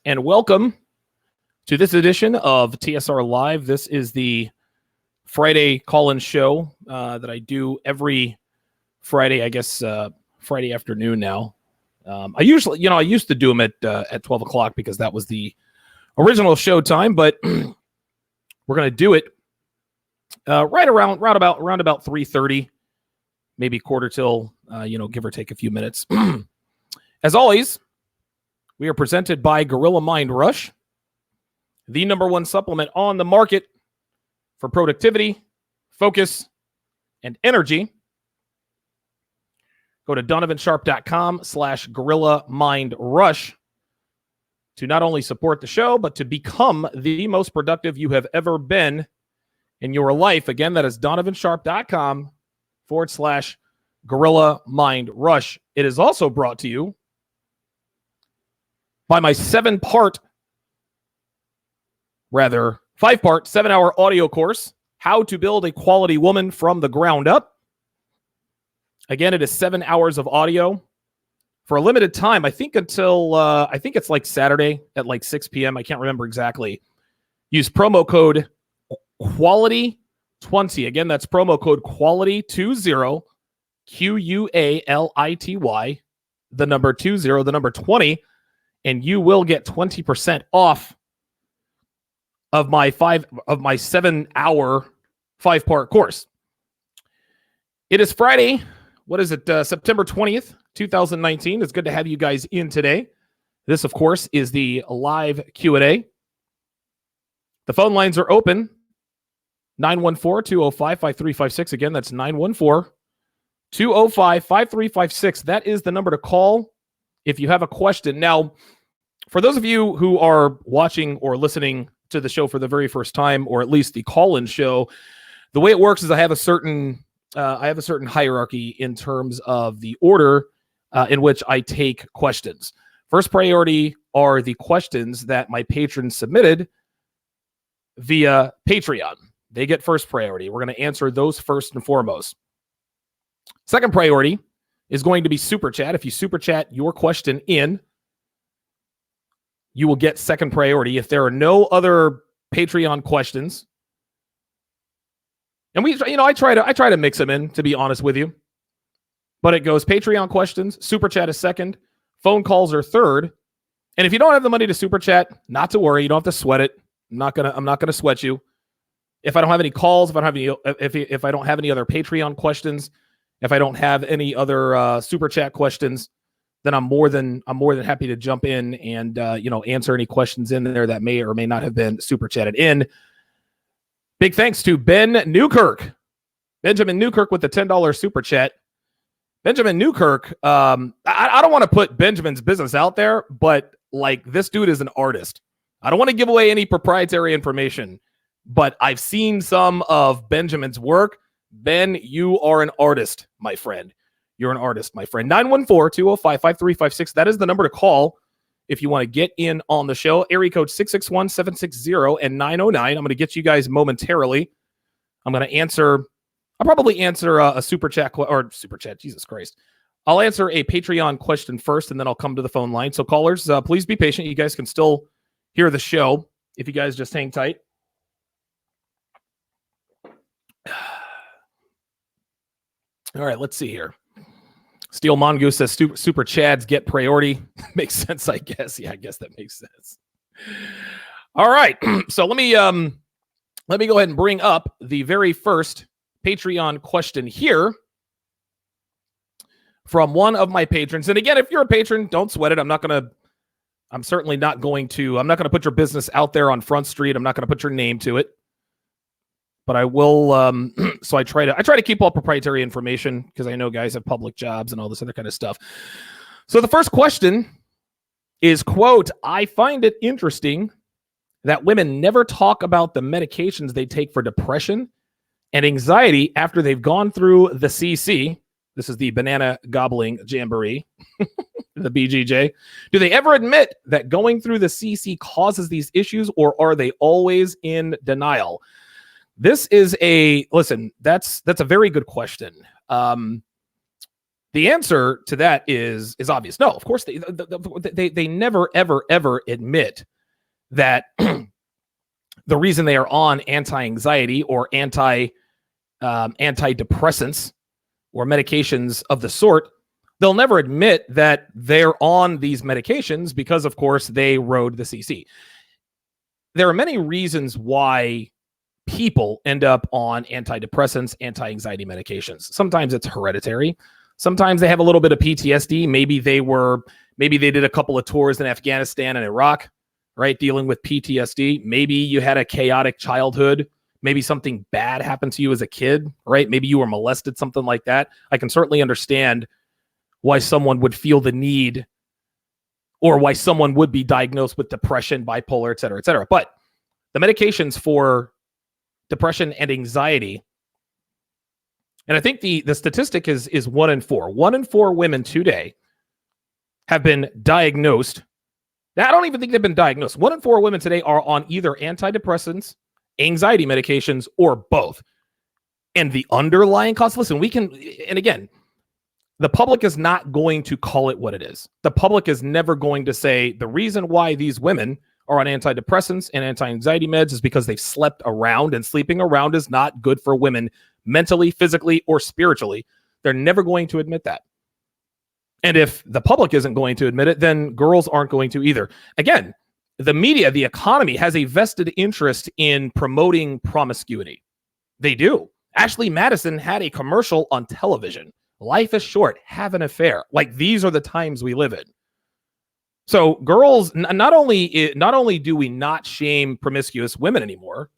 and welcome to this edition of TSR Live. This is the Friday call-in show that I do every Friday, I guess Friday afternoon now. I used to do them at 12 o'clock because that was the original show time, but we're going to do it around about 3:30, maybe quarter till, give or take a few minutes. As always, we are presented by Gorilla Mind Rush, the number one supplement on the market for productivity, focus, and energy. Go to donovansharpe.com/Gorilla Mind Rush to not only support the show, but to become the most productive you have ever been in your life. Again, that is donovansharpe.com/Gorilla Mind Rush. It is also brought to you by my 5-part, 7-hour audio course, How to Build a Quality Woman from the Ground Up. Again, it is 7 hours of audio for a limited time. I think until, I think it's like Saturday at like 6 p.m. I can't remember exactly. Use promo code QUALITY20. Again, that's promo code QUALITY20, QUALITY, the number 20, the number 20, and you will get 20% off of my 7-hour 5-part course. It is Friday. What is it? September 20th, 2019. It's good to have you guys in today. This, of course, is the live Q&A. The phone lines are open. 914-205-5356. Again, that's 914-205-5356. That is the number to call if you have a question. Now, for those of you who are watching or listening to the show for the very first time, or at least the call-in show, the way it works is I have a certain hierarchy in terms of the order in which I take questions. First priority are the questions that my patrons submitted via Patreon. They get first priority. We're going to answer those first and foremost. Second priority is going to be Super Chat. If you Super Chat your question in, you will get second priority. If there are no other Patreon questions, and I try to mix them in, to be honest with you, but it goes Patreon questions, Super Chat is second, phone calls are third. And if you don't have the money to Super Chat, not to worry, you don't have to sweat it. I'm not gonna sweat you. If I don't have any calls, if I don't have any other Patreon questions, if I don't have any other Super Chat questions, then I'm more than happy to jump in and answer any questions in there that may or may not have been Super Chatted in. Big thanks to Benjamin Newkirk with the $10 Super Chat. Benjamin Newkirk, I don't want to put Benjamin's business out there, but like, this dude is an artist. I don't want to give away any proprietary information, but I've seen some of Benjamin's work. Ben, you are an artist, my friend. You're an artist, my friend. 914-205-5356. That is the number to call if you want to get in on the show. Area code 661-760 and 909. I'm going to get you guys momentarily. I'll probably answer a Super Chat, Jesus Christ. I'll answer a Patreon question first, and then I'll come to the phone line. So callers, please be patient. You guys can still hear the show if you guys just hang tight. All right, let's see here. Steel Mongoose says Super Chads get priority. Makes sense, I guess. Yeah, I guess that makes sense. All right, so let me go ahead and bring up the very first Patreon question here from one of my patrons. And again, if you're a patron, don't sweat it. I'm not going to put your business out there on Front Street. I'm not going to put your name to it. But I will, so I try to keep all proprietary information because I know guys have public jobs and all this other kind of stuff. So the first question is, quote, I find it interesting that women never talk about the medications they take for depression and anxiety after they've gone through the CC. This is the banana gobbling jamboree, the BGJ. Do they ever admit that going through the CC causes these issues, or are they always in denial? This is that's a very good question. The answer to that is obvious. No, of course they never ever admit that the reason they are on anti-anxiety or antidepressants or medications of the sort, they'll never admit that they're on these medications because, of course, they rode the CC. There are many reasons why people end up on antidepressants, anti-anxiety medications. Sometimes it's hereditary. Sometimes they have a little bit of PTSD. Maybe they did a couple of tours in Afghanistan and Iraq, right? Dealing with PTSD. Maybe you had a chaotic childhood. Maybe something bad happened to you as a kid, right? Maybe you were molested, something like that. I can certainly understand why someone would feel the need or why someone would be diagnosed with depression, bipolar, et cetera, et cetera. But the medications for depression and anxiety, and I think the statistic is 1 in 4. 1 in 4 women today have been diagnosed. I don't even think they've been diagnosed. 1 in 4 women today are on either antidepressants, anxiety medications, or both. And the underlying cause, listen, and again, the public is not going to call it what it is. The public is never going to say the reason why these women are on antidepressants and anti-anxiety meds is because they've slept around, and sleeping around is not good for women mentally, physically, or spiritually. They're never going to admit that. And if the public isn't going to admit it, then girls aren't going to either. Again, the media, the economy has a vested interest in promoting promiscuity. They do. Ashley Madison had a commercial on television. Life is short. Have an affair. Like, these are the times we live in. So girls, not only do we not shame promiscuous women anymore,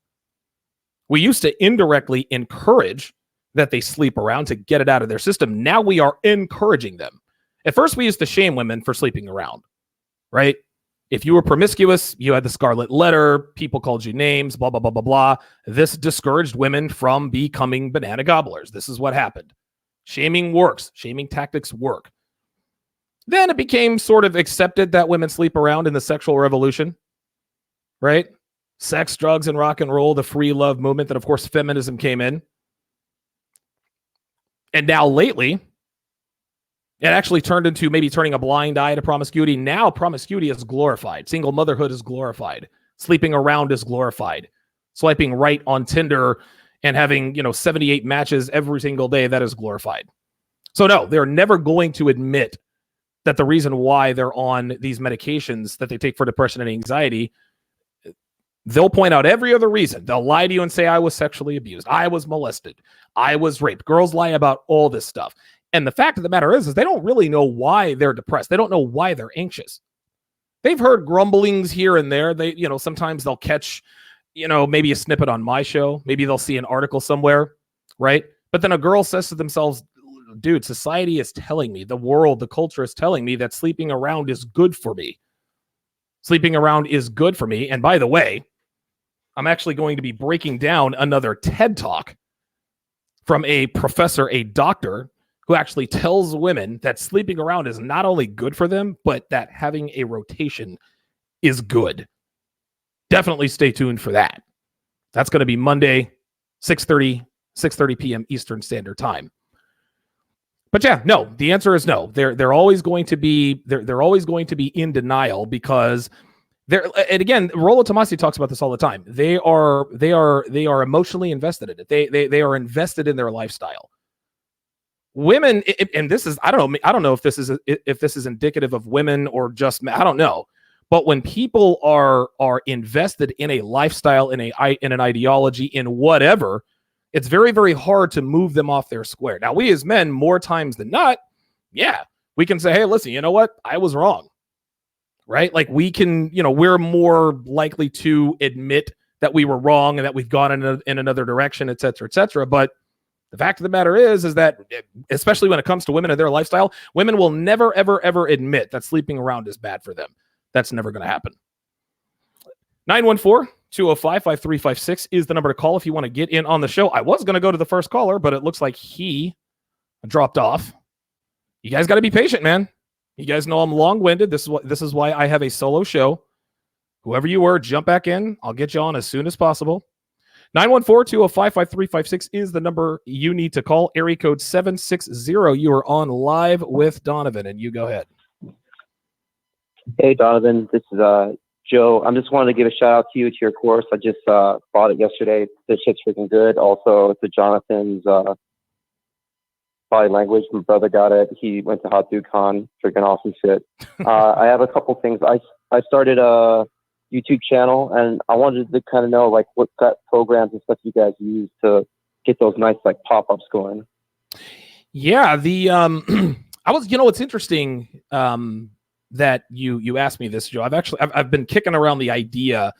we used to indirectly encourage that they sleep around to get it out of their system. Now we are encouraging them. At first, we used to shame women for sleeping around, right? If you were promiscuous, you had the scarlet letter, people called you names, blah, blah, blah, blah, blah. This discouraged women from becoming banana gobblers. This is what happened. Shaming works. Shaming tactics work. Then it became sort of accepted that women sleep around in the sexual revolution, right? Sex, drugs, and rock and roll, the free love movement, that, of course, feminism came in. And now lately, it actually turned into maybe turning a blind eye to promiscuity. Now promiscuity is glorified. Single motherhood is glorified. Sleeping around is glorified. Swiping right on Tinder and having, 78 matches every single day, that is glorified. So no, they're never going to admit that the reason why they're on these medications that they take for depression and anxiety, they'll point out every other reason. They'll lie to you and say, I was sexually abused. I was molested. I was raped. Girls lie about all this stuff. And the fact of the matter is they don't really know why they're depressed. They don't know why they're anxious. They've heard grumblings here and there. They, sometimes they'll catch, maybe a snippet on my show. Maybe they'll see an article somewhere, right? But then a girl says to themselves, dude, society is telling me, the world, the culture is telling me that sleeping around is good for me. Sleeping around is good for me. And by the way, I'm actually going to be breaking down another TED Talk from a professor, a doctor, who actually tells women that sleeping around is not only good for them, but that having a rotation is good. Definitely stay tuned for that. That's going to be Monday, 6:30 p.m. Eastern Standard Time. But yeah, no, the answer is no. They're always going to be in denial because and again, Rollo Tomasi talks about this all the time. They are emotionally invested in it. They are invested in their lifestyle. Women, and this is, I don't know if this is indicative of women or just, I don't know. But when people are invested in a lifestyle, in an ideology, in whatever, it's very, very hard to move them off their square. Now, we as men, more times than not, yeah, we can say, hey, listen, you know what? I was wrong, right? Like, we can, we're more likely to admit that we were wrong and that we've gone in another direction, et cetera, et cetera. But the fact of the matter is that, especially when it comes to women and their lifestyle, women will never, ever, ever admit that sleeping around is bad for them. That's never going to happen. 914-205-5356 is the number to call if you want to get in on the show. I was going to go to the first caller, but it looks like he dropped off. You guys got to be patient, man. You guys know I'm long-winded. This is why I have a solo show. Whoever you were, jump back in. I'll get you on as soon as possible. 914-205-5356 is the number you need to call. Area code 760. You are on live with Donovan, and you go ahead. Hey, Donovan. This is Joe. I'm just wanting to give a shout out to you, to your course. I just bought it yesterday. This shit's freaking good. Also, to Jonathan's body language. My brother got it. He went to Hot Dude Con. Freaking awesome shit. I have a couple things. I started a YouTube channel, and I wanted to kind of know like what programs and stuff you guys use to get those nice like pop-ups going. Yeah, it's interesting that you asked me this, Joe. I've been kicking around the idea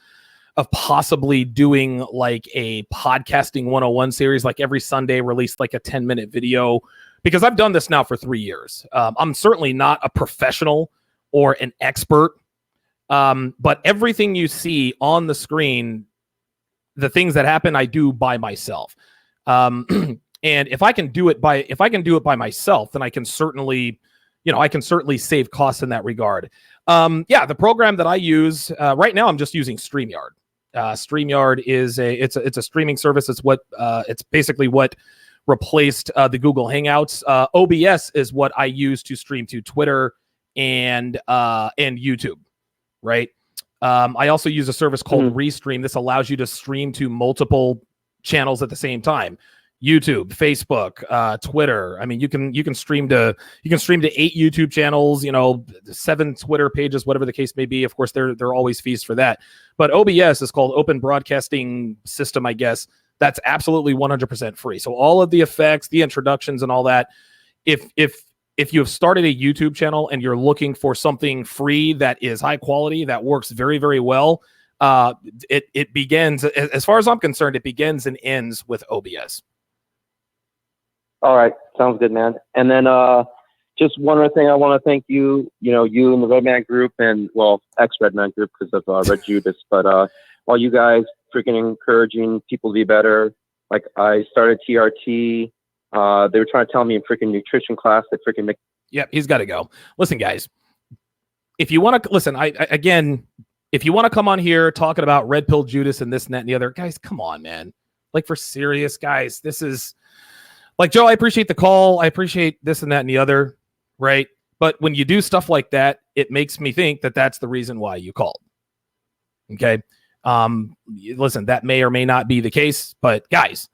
of possibly doing like a podcasting 101 series, like every Sunday release like a 10-minute video, because I've done this now for 3 years. I'm certainly not a professional or an expert. But everything you see on the screen, the things that happen, I do by myself. And if I can do it by myself, then I can certainly save costs in that regard. The program that I use right now, I'm just using StreamYard. StreamYard is a streaming service. It's basically what replaced the Google Hangouts. OBS is what I use to stream to Twitter and YouTube. Right. I also use a service called Restream. This allows you to stream to multiple channels at the same time. YouTube, Facebook, Twitter. I mean, you can stream to 8 YouTube channels, 7 Twitter pages, whatever the case may be. Of course, there are always fees for that. But OBS is called Open Broadcasting System, I guess. That's absolutely 100% free. So all of the effects, the introductions, and all that. If you have started a YouTube channel and you're looking for something free that is high quality, that works very, very well, it begins, as far as I'm concerned, it begins and ends with OBS. All right. Sounds good, man. And then just one other thing, I want to thank you, you and the Redman group and, ex-Redman group because of Red Judas, but all you guys freaking encouraging people to be better. Like I started TRT. They were trying to tell me in freaking nutrition class that freaking make. Yep, he's got to go. Listen, guys, if you want to listen, if you want to come on here talking about Red Pill Judas and this and that and the other, guys, come on, man. Like for serious, guys, this is like, Joe, I appreciate the call. I appreciate this and that and the other, right? But when you do stuff like that, it makes me think that that's the reason why you called. Okay. Listen, that may or may not be the case, but guys,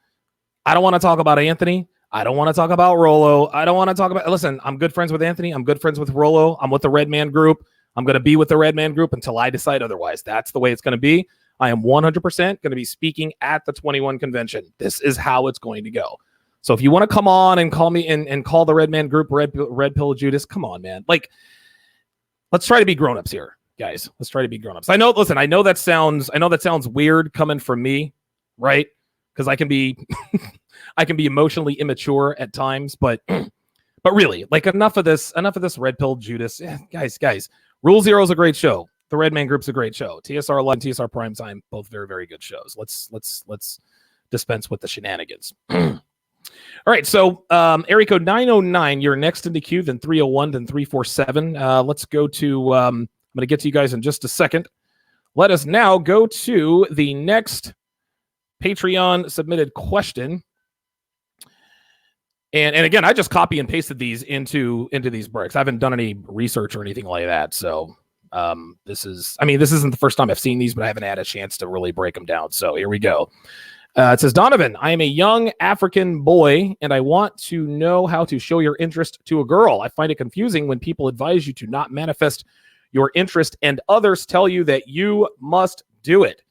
I don't want to talk about Anthony. I don't want to talk about Rollo. I don't want to talk about, listen, I'm good friends with Anthony. I'm good friends with Rollo. I'm with the Red Man group. I'm going to be with the Red Man group until I decide otherwise. That's the way it's going to be. I am 100% going to be speaking at the 21 convention. This is how it's going to go. So if you want to come on and call me and call the Red Man group Red Pill Judas, come on, man. Like, let's try to be grown-ups here, guys. Let's try to be grown-ups. I know that sounds weird coming from me, right? Because I can be emotionally immature at times, but really, like enough of this Red Pill Judas. Yeah, guys, Rule Zero is a great show. The Red Man Group's a great show. TSR Live and TSR Primetime, both very, very good shows. Let's dispense with the shenanigans. All right, so area code 909, you're next in the queue, then 301, then 347. Let's go to, I'm going to get to you guys in just a second. Let us now go to the next Patreon submitted question. And again, I just copy and pasted these into these breaks. I haven't done any research or anything like that. So this isn't the first time I've seen these, but I haven't had a chance to really break them down. So here we go. It says, Donovan, I am a young African boy, and I want to know how to show your interest to a girl. I find it confusing when people advise you to not manifest your interest and others tell you that you must do it.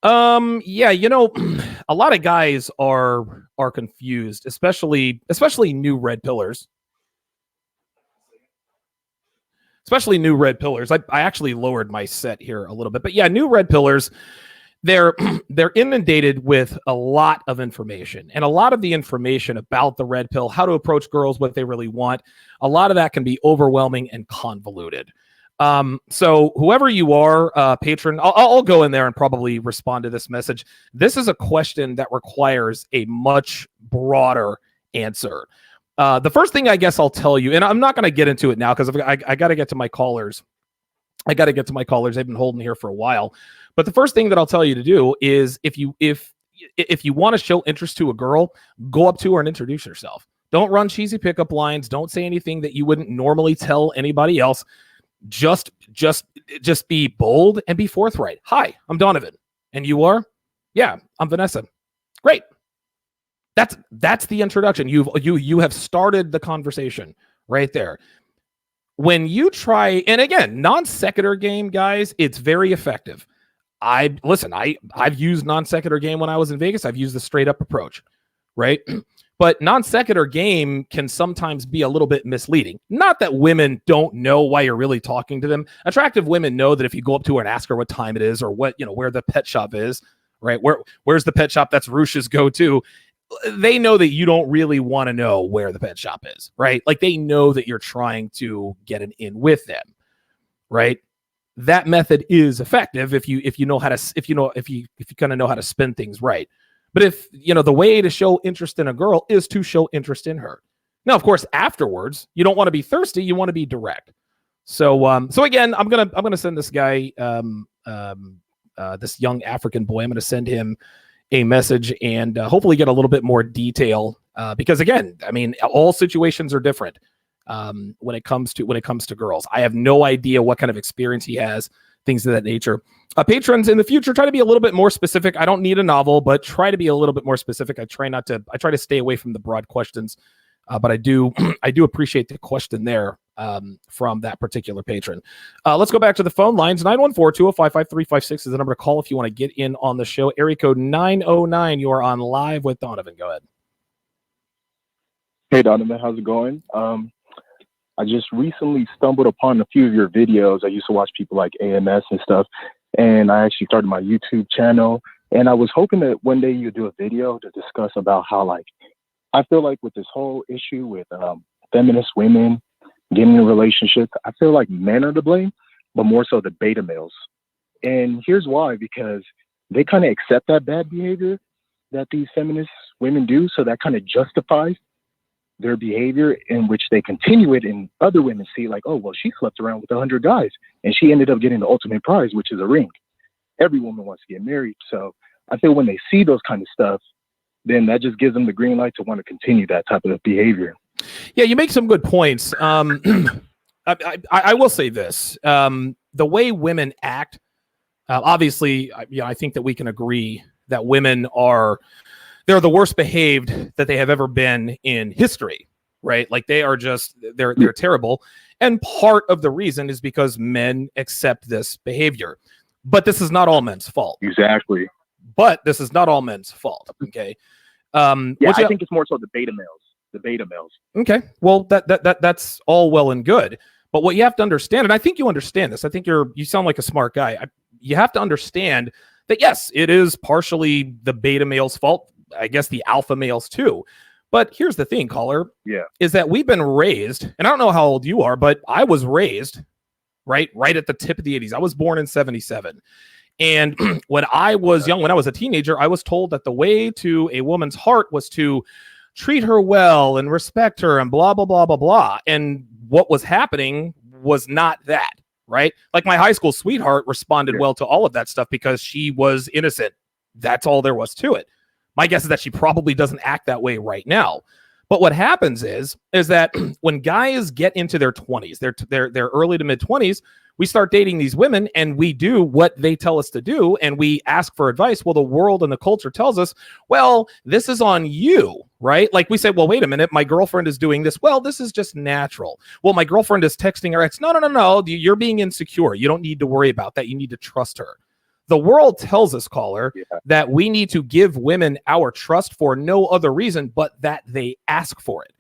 Yeah, a lot of guys are confused, especially new red pillars. Especially new red pillars. I actually lowered my set here a little bit, but yeah, new red pillars. They're inundated with a lot of information, and a lot of the information about the red pill, how to approach girls, what they really want. A lot of that can be overwhelming and convoluted. So whoever you are, patron, I'll go in there and probably respond to this message. This is a question that requires a much broader answer. The first thing I guess I'll tell you, and I'm not going to get into it now because I got to get to my callers I got to get to my callers. They've been holding here for a while. But the first thing that I'll tell you to do is if you want to show interest to a girl, go up to her and introduce yourself. Don't run cheesy pickup lines. Don't say anything that you wouldn't normally tell anybody else. Just be bold and be forthright. Hi, I'm Donovan. And you are? Yeah, I'm Vanessa. Great. That's the introduction. You have started the conversation right there. When you try, and again, non sequitur game, guys, it's very effective. I've used non sequitur game when I was in Vegas. I've used the straight up approach, right? But non sequitur game can sometimes be a little bit misleading. Not that women don't know why you're really talking to them. Attractive women know that if you go up to her and ask her what time it is or what, where the pet shop is, right? Where's the pet shop? That's Rush's go-to. They know that you don't really want to know where the pet shop is, right? Like they know that you're trying to get an in with them, right? That method is effective if you know how to if you kind of know how to spin things right. But if the way to show interest in a girl is to show interest in her. Now, of course, afterwards, you don't want to be thirsty, you want to be direct. So again, I'm gonna send this guy this young African boy. I'm gonna send him a message and hopefully get a little bit more detail because again, I mean, all situations are different when it comes to girls. I have no idea what kind of experience he has, things of that nature. Patrons in the future, try to be a little bit more specific. I don't need a novel, but try to be a little bit more specific. I try to stay away from the broad questions, but I do appreciate the question there from that particular patron. Let's go back to the phone lines. 914-205-5356 is the number to call if you want to get in on the show. Area code 909. You are on live with Donovan. Go ahead. Hey, Donovan. How's it going? I just recently stumbled upon a few of your videos. I used to watch people like AMS and stuff, and I actually started my YouTube channel. And I was hoping that one day you'd do a video to discuss about how, I feel like with this whole issue with feminist women getting in relationships, I feel like men are to blame, but more so the beta males. And here's why, because they kind of accept that bad behavior that these feminist women do. So that kind of justifies their behavior, in which they continue it, and other women see oh, well, she slept around with 100 guys and she ended up getting the ultimate prize, which is a ring. Every woman wants to get married. So I feel when they see those kind of stuff, then that just gives them the green light to want to continue that type of behavior. Yeah, you make some good points. I will say this. The way women act, obviously, I think that we can agree that women they're the worst behaved that they have ever been in history, right? Like they're terrible. And part of the reason is because men accept this behavior. But this is not all men's fault. Exactly. But this is not all men's fault. Okay. I think it's more so the beta males. Okay. Well, that's all well and good. But what you have to understand, and I think you understand this, I think you sound like a smart guy. You have to understand that, yes, it is partially the beta male's fault. I guess the alpha males too. But here's the thing, caller, is that we've been raised, and I don't know how old you are, but I was raised right at the tip of the 80s. I was born in 77. And when I was young, when I was a teenager, I was told that the way to a woman's heart was to treat her well and respect her and blah, blah, blah, blah, blah. And what was happening was not that, right? Like my high school sweetheart responded well to all of that stuff because she was innocent. That's all there was to it. My guess is that she probably doesn't act that way right now. But what happens is that when guys get into their 20s, their early to mid 20s, we start dating these women and we do what they tell us to do and we ask for advice. Well, the world and the culture tells us, well, this is on you, right? Like we say, well, wait a minute, my girlfriend is doing this. Well, this is just natural. Well, my girlfriend is texting her ex. No. You're being insecure. You don't need to worry about that. You need to trust her. The world tells us, caller, that we need to give women our trust for no other reason but that they ask for it.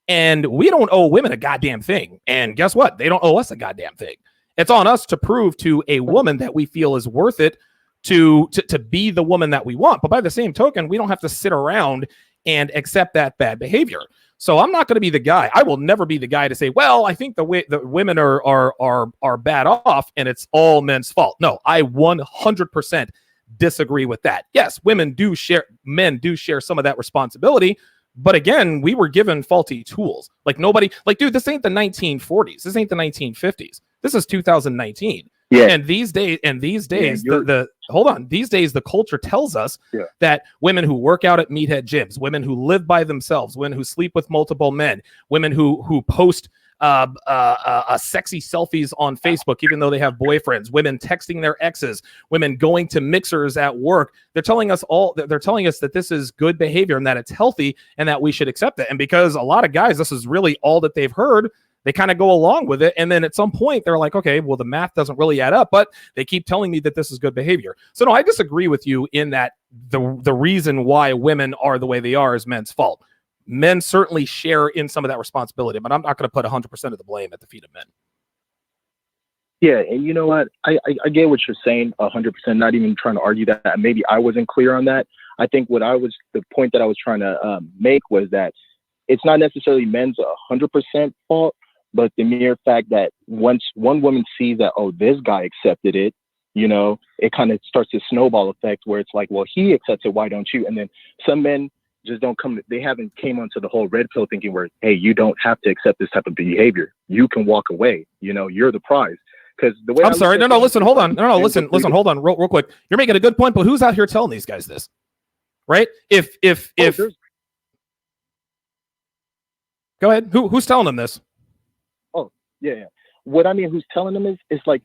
And we don't owe women a goddamn thing. And guess what? They don't owe us a goddamn thing. It's on us to prove to a woman that we feel is worth it to be the woman that we want. But by the same token, we don't have to sit around and accept that bad behavior. So I'm not going to be the guy. I will never be the guy to say, well, I think the women are bad off and it's all men's fault. No, I 100% disagree with that. Yes, men do share some of that responsibility. But again, we were given faulty tools. Dude, this ain't the 1940s. This ain't the 1950s. This is 2019. Yeah. And these days, these days, the culture tells us that women who work out at meathead gyms, women who live by themselves, women who sleep with multiple men, women who post sexy selfies on Facebook, even though they have boyfriends, women texting their exes, women going to mixers at work. They're telling us that this is good behavior and that it's healthy and that we should accept it. And because a lot of guys, this is really all that they've heard, they kind of go along with it. And then at some point they're like, okay, well, the math doesn't really add up, but they keep telling me that this is good behavior. So no, I disagree with you in that the reason why women are the way they are is men's fault. Men certainly share in some of that responsibility, but I'm not going to put 100% of the blame at the feet of men. Yeah, and you know what? I get what you're saying 100%, not even trying to argue that. Maybe I wasn't clear on that. I think the point that I was trying to make was that it's not necessarily men's 100% fault, but the mere fact that once one woman sees that, oh, this guy accepted it, it kind of starts a snowball effect where it's like, well, he accepts it, why don't you? And then some men just they haven't came onto the whole red pill thinking where, hey, you don't have to accept this type of behavior. You can walk away. You're the prize. Because the way listen, hold on. Listen, hold on real quick. You're making a good point, but who's out here telling these guys this? Right? If go ahead. Who's telling them this? Yeah. What I mean, who's telling them is like,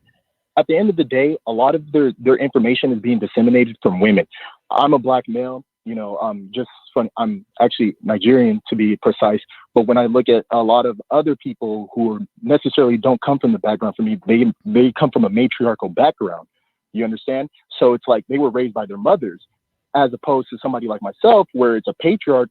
at the end of the day, a lot of their information is being disseminated from women. I'm a black male, I'm actually Nigerian to be precise. But when I look at a lot of other people who necessarily don't come from the background for me, they come from a matriarchal background. You understand? So it's like they were raised by their mothers, as opposed to somebody like myself, where it's a patriarch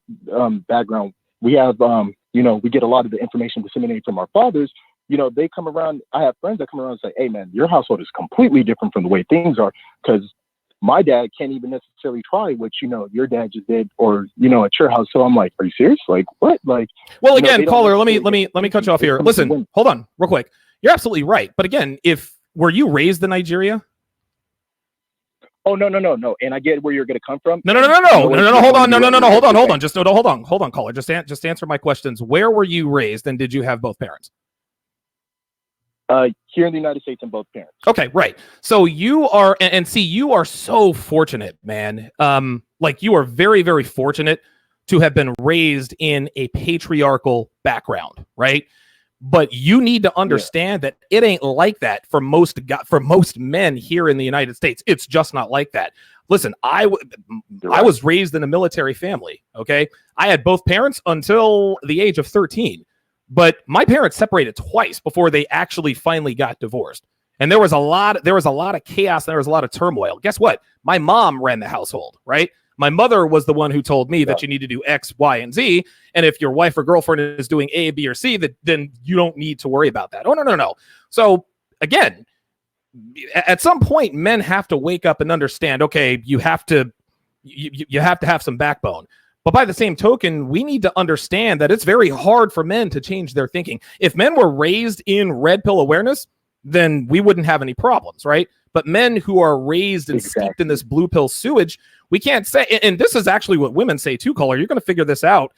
background. We have, we get a lot of the information disseminated from our fathers. They come around. I have friends that come around and say, hey, man, your household is completely different from the way things are, because my dad can't even necessarily try what, your dad just did, or, at your house. So I'm like, are you serious? Like, what? Like, well, again, caller, let me cut you off here. Listen, hold on real quick. You're absolutely right. But again, were you raised in Nigeria? Oh, no. And I get where you're going to come from. No. Hold on. Hold on, caller. Just answer my questions. Where were you raised, and did you have both parents? Here in the United States, and both parents. Okay, right. So you are, and see, you are so fortunate, man. Like, you are very, very fortunate to have been raised in a patriarchal background, right? But you need to understand that it ain't like that for most men here in the United States. It's just not like that. Listen, I was raised in a military family. Okay, I had both parents until the age of 13. But my parents separated twice before they actually finally got divorced. And there was a lot of chaos, and there was a lot of turmoil. Guess what? My mom ran the household, right? My mother was the one who told me that you need to do X, Y, and Z. And if your wife or girlfriend is doing A, B, or C, then you don't need to worry about that. Oh, no. So again, at some point, men have to wake up and understand, okay, you have to have some backbone. But by the same token, we need to understand that it's very hard for men to change their thinking. If men were raised in red pill awareness, then we wouldn't have any problems, right? But men who are raised and steeped in this blue pill sewage, we can't say, and this is actually what women say too, caller. You're going to figure this out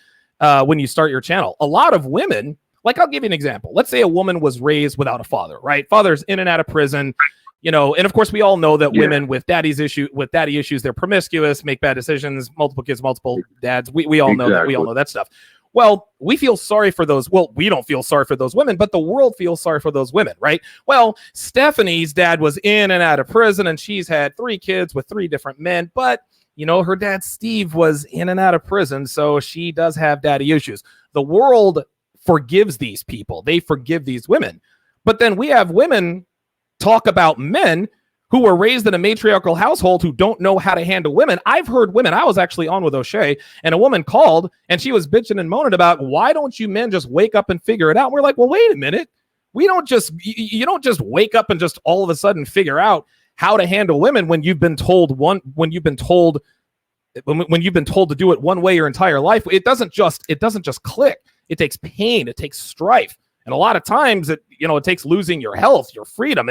when you start your channel. A lot of women, like, I'll give you an example. Let's say a woman was raised without a father, right? Father's in and out of prison. And of course we all know that women with daddy issues, they're promiscuous, make bad decisions, multiple kids, multiple dads. We all know that. We all know that stuff. Well, we feel sorry for those. Well, we don't feel sorry for those women, but the world feels sorry for those women, right? Well, Stephanie's dad was in and out of prison, and she's had 3 kids with 3 different men, but her dad Steve was in and out of prison, so she does have daddy issues. The world forgives these people. They forgive these women. But then we have women talk about men who were raised in a matriarchal household who don't know how to handle women. I've heard women, I was actually on with O'Shea, and a woman called and she was bitching and moaning about, why don't you men just wake up and figure it out? And we're like, well, wait a minute. You don't just wake up and just all of a sudden figure out how to handle women when you've been told to do it one way your entire life. It doesn't just click. It takes pain. It takes strife. And a lot of times it takes losing your health, your freedom.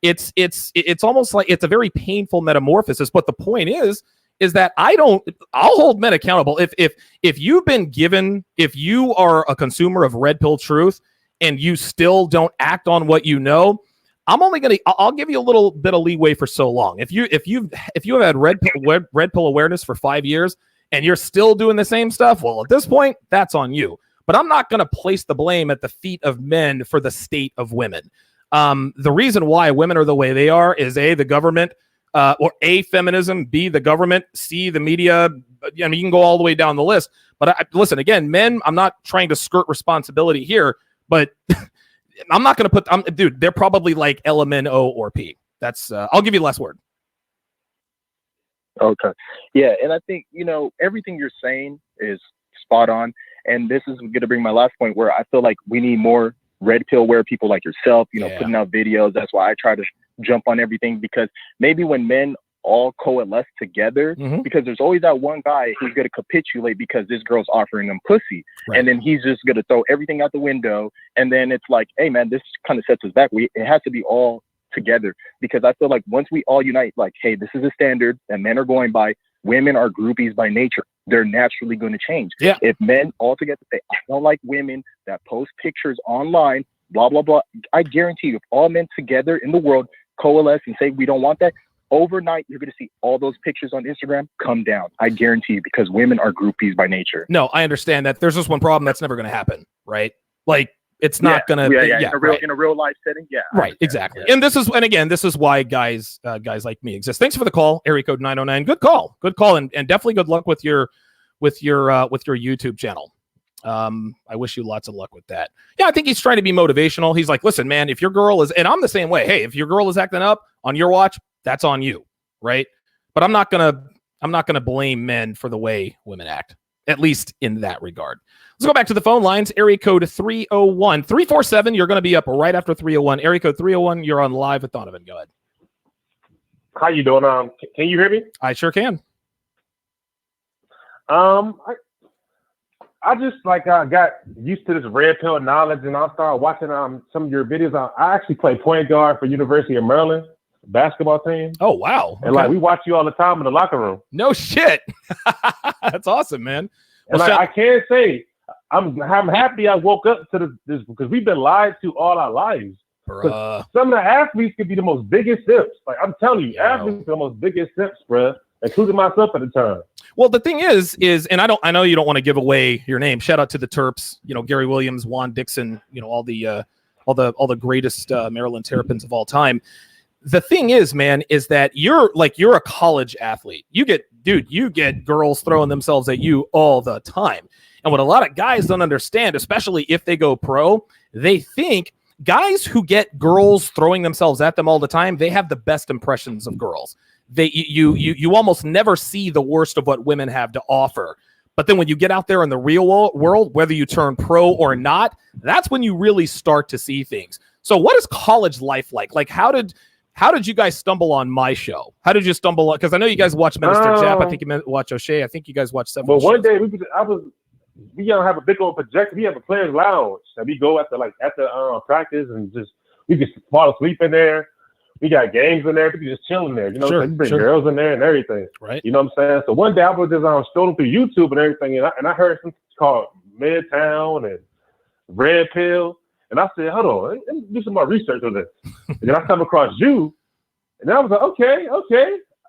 It's almost like it's a very painful metamorphosis. But the point is that I'll hold men accountable. If you are a consumer of red pill truth and you still don't act on what you know, I'll give you a little bit of leeway for so long. If you have had red pill awareness for 5 years and you're still doing the same stuff, well, at this point, that's on you. But I'm not going to place the blame at the feet of men for the state of women. The reason why women are the way they are is A, the government, or A, feminism, B, the government, C, the media. I mean, you can go all the way down the list. But listen, again, men, I'm not trying to skirt responsibility here, but I'm not going to put, dude, they're probably like LMNO or P. That's, I'll give you less word. Okay. Yeah. And I think, everything you're saying is spot on. And this is going to bring my last point where I feel like we need more red pill wear people like yourself, putting out videos. That's why I try to jump on everything, because maybe when men all coalesce together, because there's always that one guy who's going to capitulate because this girl's offering him pussy. Right. And then he's just going to throw everything out the window. And then it's like, hey, man, this kind of sets us back. It has to be all together, because I feel like once we all unite, like, hey, this is a standard that men are going by. Women are groupies by nature. They're naturally going to change. Yeah. If men all together say, I don't like women that post pictures online, blah, blah, blah. I guarantee you, if all men together in the world coalesce and say we don't want that, overnight, you're going to see all those pictures on Instagram come down. I guarantee you, because women are groupies by nature. No, I understand that. There's just one problem that's never going to happen, right? Like, it's not going to in a real life setting. Yeah. Right. Exactly. Yeah. And this is why guys like me exist. Thanks for the call. Area code 909. Good call. And definitely good luck with your YouTube channel. I wish you lots of luck with that. Yeah. I think he's trying to be motivational. He's like, listen, man, if your girl is, and I'm the same way. Hey, if your girl is acting up on your watch, that's on you. Right. But I'm not going to blame men for the way women act, at least in that regard. Let's go back to the phone lines. Area code 301 347. You're going to be up right after 301. Area code 301. You're on live with Donovan. Go ahead. How you doing? Can you hear me? I sure can. I just got used to this red pill knowledge, and I started watching some of your videos. I actually play point guard for University of Maryland basketball team. Oh wow! And we watch you all the time in the locker room. No shit. That's awesome, man. Well, and I can't say I'm happy I woke up to this, because we've been lied to all our lives. Some of the athletes could be the most biggest simps. Like, I'm telling you, athletes are the most biggest simps, bruh, including myself at the time. Well, the thing is, and I know you don't want to give away your name. Shout out to the Terps, Gary Williams, Juan Dixon, all the greatest Maryland Terrapins of all time. The thing is, man, is that you're a college athlete. You get girls throwing themselves at you all the time. And what a lot of guys don't understand, especially if they go pro, they think guys who get girls throwing themselves at them all the time, they have the best impressions of girls. You almost never see the worst of what women have to offer. But then when you get out there in the real world, whether you turn pro or not, that's when you really start to see things. So what is college life like? Like, how did you guys stumble on my show? How did you stumble on? Because I know you guys watch Minister Jap. I think you watch O'Shea. I think you guys watch several. Well, one day we have a big old projector. We have a players' lounge that we go after practice, and we just fall asleep in there. We got games in there. We just chill in there. You bring girls in there and everything. Right. You know what I'm saying? So one day I was just scrolling through YouTube and everything, and I heard something called Midtown and Red Pill. And I said, hold on, let me do some more research on this. And then I come across you, and then I was like, okay.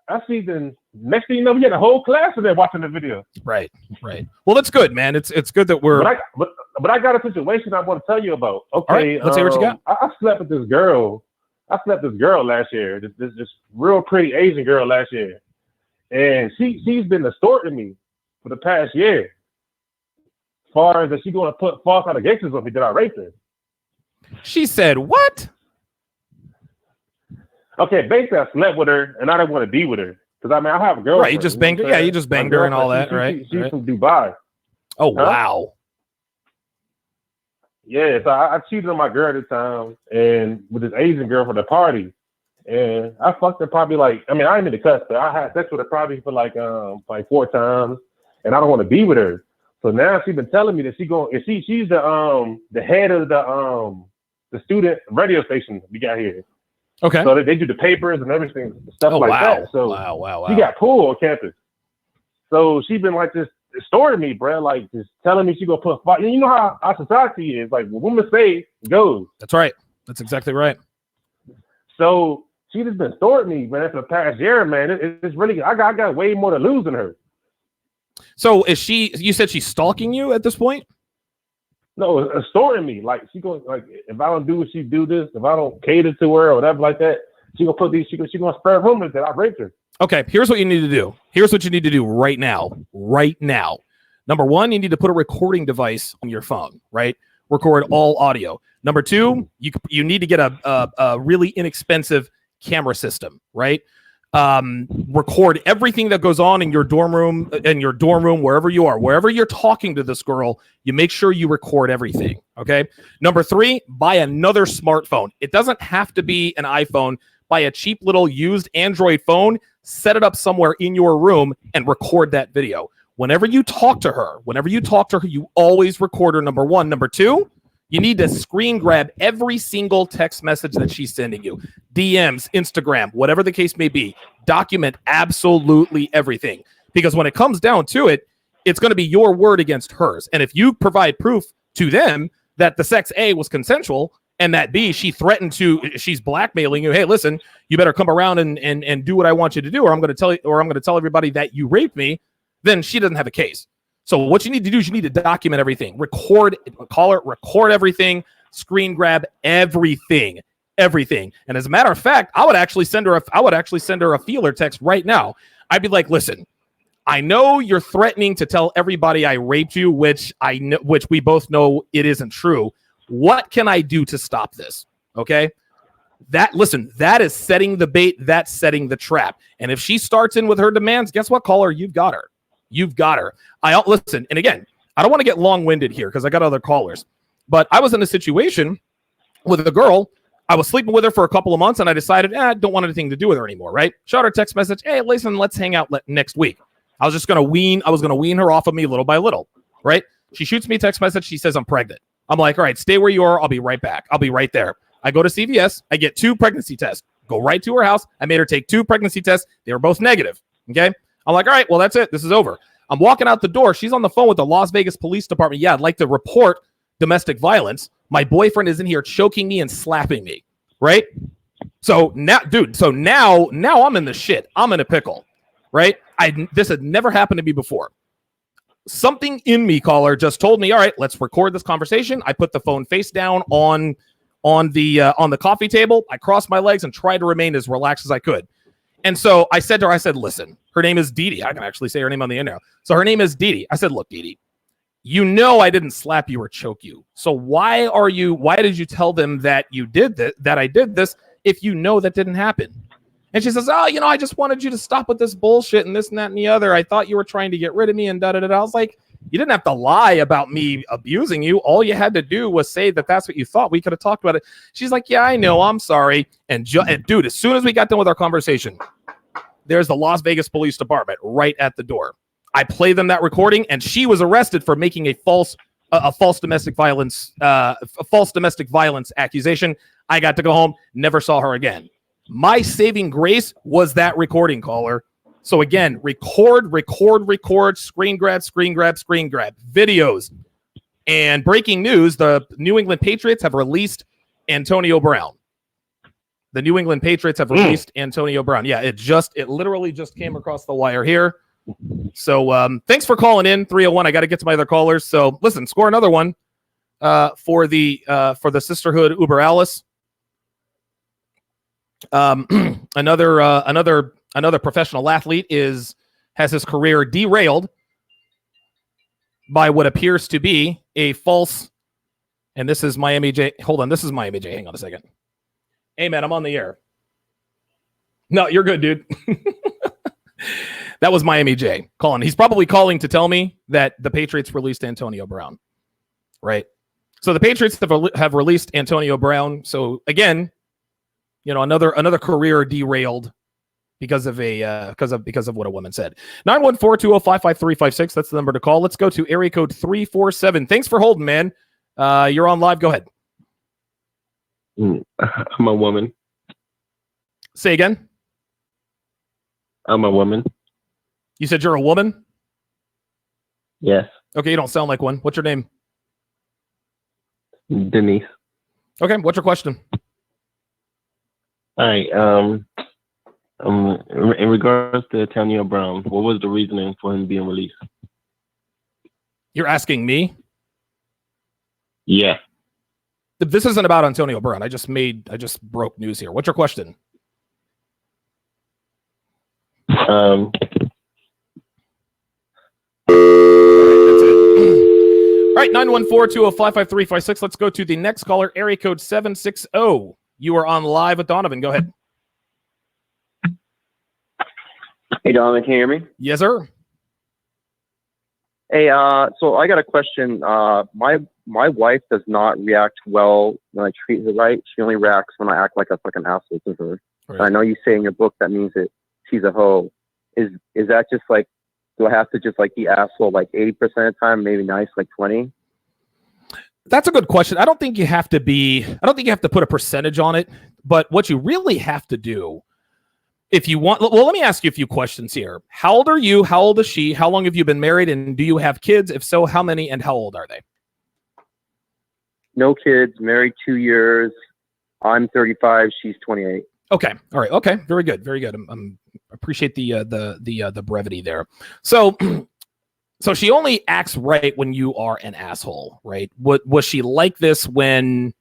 I see. Then next thing you know, we had a whole class in there watching the video. Right. Well, that's good, man. It's good that we're. But I got a situation I want to tell you about. Okay, right, let's hear what you got. I slept with this girl. Last year. This real pretty Asian girl last year, and she's been extorting me for the past year. As far as that, she's going to put false allegations on me that I raped her. She said, what? Okay, basically I slept with her and I didn't want to be with her. Because I have a girlfriend. Right, you just banged her. Yeah, you just banged her and all that, right? She's from Dubai. Oh, wow. Yeah, so I cheated on my girl at the time and with this Asian girl for the party. And I fucked her probably I didn't mean to cuss, but I had sex with her probably for like 4 times. And I don't want to be with her. So now she's been telling me that she's the head of the student radio station we got here. Okay. So they do the papers and everything, stuff that. So wow. She got pulled on campus. So she's been like this extorting me, bro. Like just telling me she gonna put fire. You know how our society is. Like when women say it goes. That's right. That's exactly right. So she just been extorting me, man, for the past year, man. It's really I got way more to lose than her. So is she? You said she's stalking you at this point? No, extorting me. Like she going like if I don't do what she do this, if I don't cater to her or whatever like that, she gonna put these. She gonna spread rumors that I raped her. Okay, here's what you need to do. Here's what you need to do right now. Right now. Number one, you need to put a recording device on your phone, right? Record all audio. Number two, you need to get a really inexpensive camera system, right? Record everything that goes on in your dorm room, wherever you are, wherever you're talking to this girl, you make sure you record everything, okay? Number three, buy another smartphone. It doesn't have to be an iPhone. Buy a cheap little used Android phone, set it up somewhere in your room, and record that video. Whenever you talk to her, you always record her, number one. Number two, you need to screen grab every single text message that she's sending you. DMs, Instagram, whatever the case may be. Document absolutely everything. Because when it comes down to it, it's going to be your word against hers. And if you provide proof to them that the sex A was consensual, and that B, she's blackmailing you. Hey, listen, you better come around and do what I want you to do, or I'm going to tell everybody that you raped me. Then she doesn't have a case. So what you need to do is you need to document everything, record everything, screen grab everything. And as a matter of fact, I would actually send her a feeler text right now. I'd be like, listen, I know you're threatening to tell everybody I raped you, which we both know it isn't true. What can I do to stop this? Okay. That is setting the bait. That's setting the trap. And if she starts in with her demands, guess what, caller? You've got her. Listen. And again, I don't want to get long-winded here because I got other callers, but I was in a situation with a girl. I was sleeping with her for a couple of months and I decided, I don't want anything to do with her anymore. Right. Shot her a text message. Hey, listen, let's hang out next week. I was going to wean her off of me little by little. Right. She shoots me a text message. She says, I'm pregnant. I'm like, all right, stay where you are. I'll be right back. I'll be right there. I go to CVS. I get 2 pregnancy tests. Go right to her house. I made her take 2 pregnancy tests. They were both negative. Okay. I'm like, all right, well, that's it. This is over. I'm walking out the door. She's on the phone with the Las Vegas Police Department. Yeah, I'd like to report domestic violence. My boyfriend is in here choking me and slapping me. Right. So now, dude, now I'm in the shit. I'm in a pickle. Right. This had never happened to me before. Something in me, caller, just told me, all right, let's record this conversation. I put the phone face down on the coffee table. I crossed my legs and tried to remain as relaxed as I could. And so I said to her, listen, her name is Dee Dee. I can actually say her name on the internet. So her name is Dee Dee. I said, look, Dee Dee, you know I didn't slap you or choke you. So why did you tell them that you did that I did this if you know that didn't happen? And she says, oh, I just wanted you to stop with this bullshit and this and that and the other. I thought you were trying to get rid of me and da-da-da-da. I was like, you didn't have to lie about me abusing you. All you had to do was say that that's what you thought. We could have talked about it. She's like, yeah, I know. I'm sorry. And dude, as soon as we got done with our conversation, there's the Las Vegas Police Department right at the door. I played them that recording, and she was arrested for making a false domestic violence accusation. I got to go home, never saw her again. My saving grace was that recording, caller. So again, record, screen grab, videos. And breaking news, the New England Patriots have released Antonio Brown. Yeah, it literally just came across the wire here. So thanks for calling in, 301. I got to get to my other callers. So listen, score another one for the Sisterhood Uber Alice. Another professional athlete has his career derailed by what appears to be a false. And this is Miami J. Hold on, this is Miami J. Hang on a second. Hey man, I'm on the air. No, you're good, dude. That was Miami J calling. He's probably calling to tell me that the Patriots released Antonio Brown. Right. So the Patriots have released Antonio Brown. So again, another career derailed because of what a woman said. 914-205-5356. That's the number to call. Let's go to area code 347. Thanks for holding, man. You're on live. Go ahead. I'm a woman. Say again. I'm a woman. You said you're a woman? Yes. Okay, you don't sound like one. What's your name? Denise. Okay, what's your question? All right. In regards to Antonio Brown, what was the reasoning for him being released? You're asking me? Yeah. This isn't about Antonio Brown. I just broke news here. What's your question? Um. All right, 914-205-5356. Let's go to the next caller, area code 760. You are on live with Donovan. Go ahead. Hey, Donovan, can you hear me? Yes, sir. Hey, so I got a question. My wife does not react well when I treat her right. She only reacts when I act like a fucking asshole to her. Right. And I know you say in your book that means that she's a hoe. Is that just like, do I have to just like be asshole like 80% of the time, maybe nice like 20? That's a good question. I don't think you have to put a percentage on it, but what you really have to do, if you want, well, let me ask you a few questions here. How old are you? How old is she? How long have you been married? And do you have kids? If so, how many and how old are they? No kids, married 2 years. I'm 35. She's 28. Okay. All right. Okay. Very good. Very good. Appreciate the brevity there. So she only acts right when you are an asshole, right? Was she like this when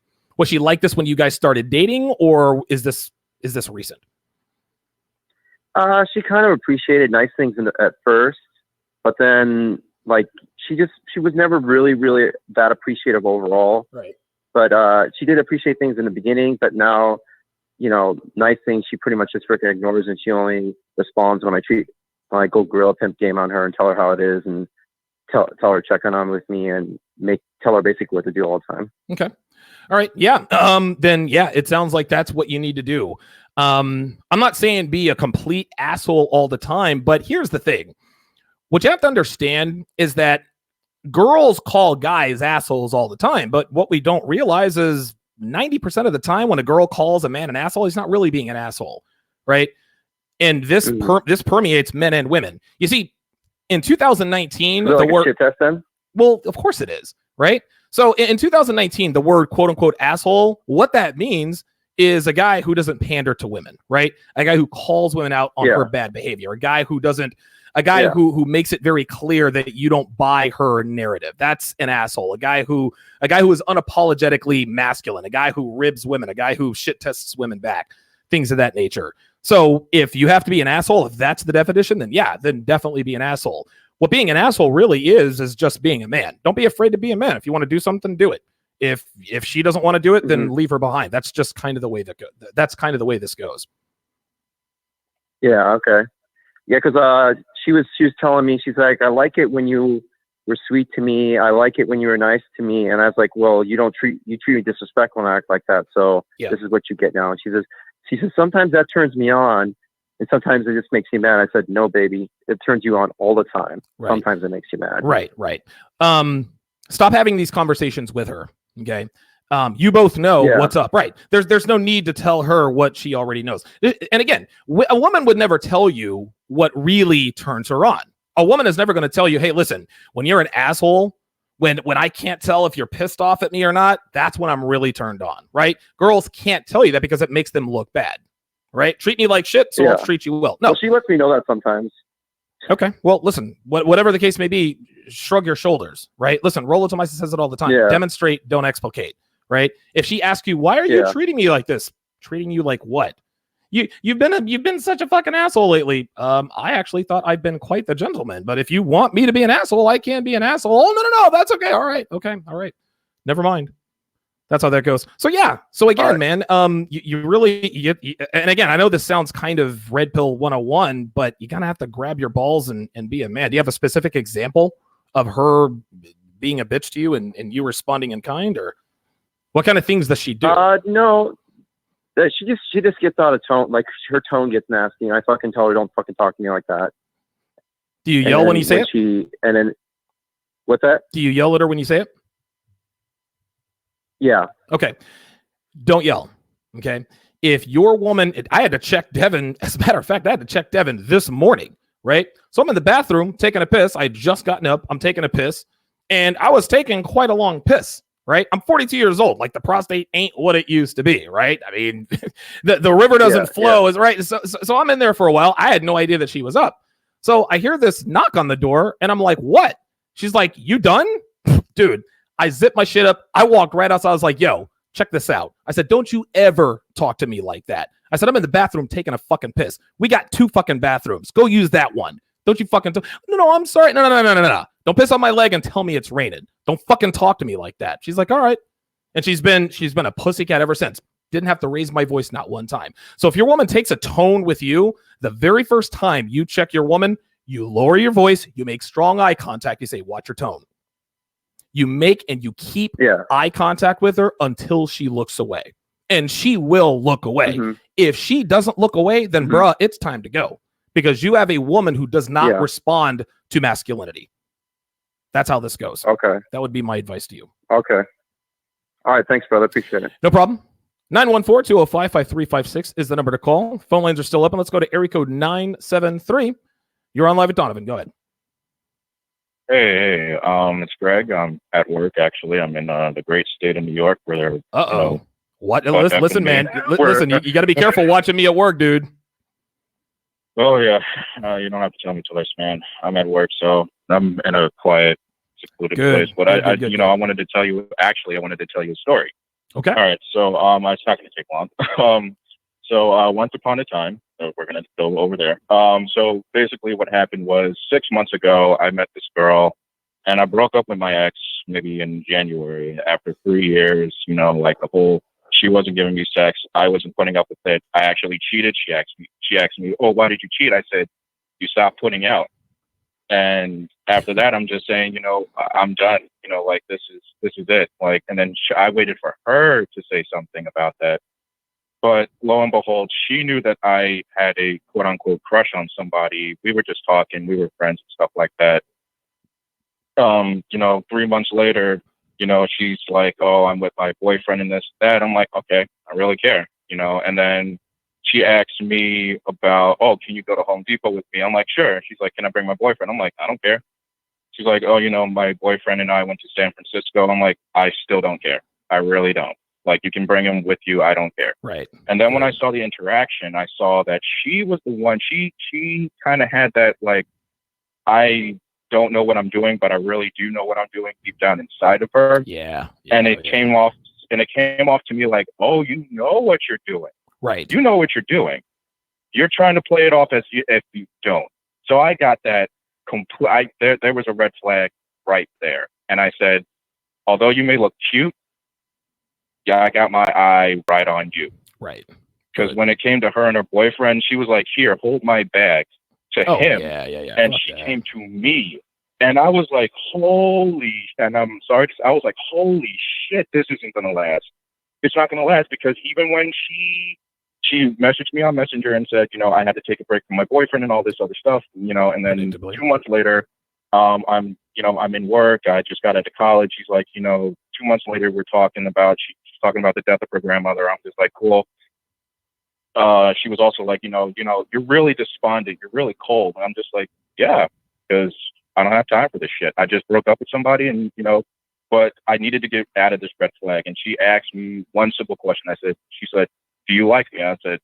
you guys started dating, or is this recent? She kind of appreciated nice things at first, but then like she was never really, really that appreciative overall. Right. But she did appreciate things in the beginning, but now, nice things she pretty much just freaking ignores, and she only responds when I go grill a pimp game on her and tell her how it is, and tell her check on with me and tell her basically what to do all the time. Okay. All right. Yeah. Then yeah, it sounds like that's what you need to do. I'm not saying be a complete asshole all the time, but here's the thing. What you have to understand is that girls call guys assholes all the time, but what we don't realize is 90% of the time when a girl calls a man an asshole, he's not really being an asshole, right? And this permeates men and women. You see, in 2019, the word shit test then? Well, of course it is, right? So in 2019, the word quote unquote asshole, what that means is a guy who doesn't pander to women, right? A guy who calls women out on her bad behavior, a guy who who makes it very clear that you don't buy her narrative. That's an asshole. A guy who is unapologetically masculine, a guy who ribs women, a guy who shit tests women back, things of that nature. So if you have to be an asshole, if that's the definition, then definitely be an asshole. What being an asshole really is just being a man. Don't be afraid to be a man. If you want to do something, do it. If she doesn't want to do it, then leave her behind. That's just kind of the way that's kind of the way this goes. Yeah. Okay. Yeah. Cause, she was telling me, she's like, I like it when you were sweet to me. I like it when you were nice to me. And I was like, well, you treat me disrespectful when I act like that. So this is what you get now. And she says, sometimes that turns me on. And sometimes it just makes me mad. I said, no, baby, it turns you on all the time. Right. Sometimes it makes you mad. Right. Stop having these conversations with her. Okay. You both know what's up, right? There's no need to tell her what she already knows. And again, a woman would never tell you what really turns her on. A woman is never going to tell you, hey, listen, when you're an asshole, when I can't tell if you're pissed off at me or not, that's when I'm really turned on, right? Girls can't tell you that because it makes them look bad, right? Treat me like shit, so I'll treat you well. No, well, she lets me know that sometimes. Okay. Well, listen, whatever the case may be, shrug your shoulders, right? Listen, Rollo Tomasi says it all the time. Yeah. Demonstrate, don't explicate, right? If she asks you, why are you treating me like this? Treating you like what? You've been such a fucking asshole lately. I actually thought I've been quite the gentleman, but if you want me to be an asshole, I can be an asshole. Oh, no, that's okay. All right. Okay. All right. Never mind. That's how that goes. So yeah. So again, man, you really, and again, I know this sounds kind of red pill 101, but you kind of have to grab your balls and be a man. Do you have a specific example of her being a bitch to you and you responding in kind, or what kind of things does she do? No, she just gets out of tone. Like her tone gets nasty, and I fucking tell her, don't fucking talk to me like that. Do you yell when you say it? And then what's that? Do you yell at her when you say it? Yeah. Okay. Don't yell. Okay. If your woman, I had to check Devin. As a matter of fact, I had to check Devin this morning right? So I'm in the bathroom taking a piss. I had just gotten up. I'm taking a piss, and I was taking quite a long piss, right? I'm 42 years old. Like, the prostate ain't what it used to be, right? I mean, the river doesn't flow, is right. So I'm in there for a while. I had no idea that she was up. So I hear this knock on the door, and I'm like, what? She's like, you done? Dude, I zipped my shit up. I walked right outside. I was like, yo, check this out. I said, don't you ever talk to me like that. I said, I'm in the bathroom taking a fucking piss. We got 2 fucking bathrooms. Go use that one. Don't you fucking no, I'm sorry. No. Don't piss on my leg and tell me it's raining. Don't fucking talk to me like that. She's like, all right. And she's been a pussycat ever since. Didn't have to raise my voice not one time. So if your woman takes a tone with you, the very first time you check your woman, you lower your voice, you make strong eye contact, you say, watch your tone. You make and you keep eye contact with her until she looks away. And she will look away. Mm-hmm. If she doesn't look away, then bruh, it's time to go. Because you have a woman who does not respond to masculinity. That's how this goes. Okay. That would be my advice to you. Okay. All right. Thanks, brother. Appreciate it. No problem. 914-205-5356 is the number to call. Phone lines are still open. Let's go to area code 973. You're on live with Donovan. Go ahead. Hey, it's Greg. I'm at work, actually. I'm in the great state of New York where they're... What? Listen, man. Listen, you got to be careful watching me at work, dude. Oh, yeah. You don't have to tell me twice, man. I'm at work, so I'm in a quiet, secluded place. But I wanted to tell you, I wanted to tell you a story. Okay. All right. So it's not going to take long. So once upon a time, we're going to go over there. So basically what happened was 6 months ago, I met this girl and I broke up with my ex maybe in January after 3 years, she wasn't giving me sex. I wasn't putting up with it. I actually cheated. She asked me, oh, why did you cheat? I said, you stopped putting out. And after that, I'm just saying, I'm done. This is it. And then I waited for her to say something about that. But lo and behold, she knew that I had a quote unquote crush on somebody. We were just talking. We were friends and stuff like that. 3 months later, she's like, oh, I'm with my boyfriend and this, that. I'm like, okay, I really care, and then she asked me about, oh, can you go to Home Depot with me? I'm like, sure. She's like, can I bring my boyfriend? I'm like, I don't care. She's like, oh, my boyfriend and I went to San Francisco. I'm like, I still don't care. I really don't. You can bring him with you. I don't care. Right. And then when I saw the interaction, I saw that she was the one, she kind of had that, I don't know what I'm doing, but I really do know what I'm doing deep down inside of her. Yeah. And it came off to me like, oh, you know what you're doing. Right. You know what you're doing. You're trying to play it off as if you don't. So I got that there was a red flag right there. And I said, although you may look cute, I got my eye right on you. Right. Because when it came to her and her boyfriend, she was like, here, hold my bag to him. Yeah. And she came to me. And I was like, and I'm sorry, I was like, holy shit, this isn't going to last. It's not going to last because even when she messaged me on Messenger and said, I had to take a break from my boyfriend and all this other stuff, and then 2 months later, I'm in work. I just got into college. She's like, 2 months later, she's talking about the death of her grandmother. I'm just like, cool. She was also like, you're really despondent. You're really cold. And I'm just like, yeah, because I don't have time for this shit. I just broke up with somebody and, but I needed to get out of this red flag. And she asked me one simple question. She said, do you like me? I said,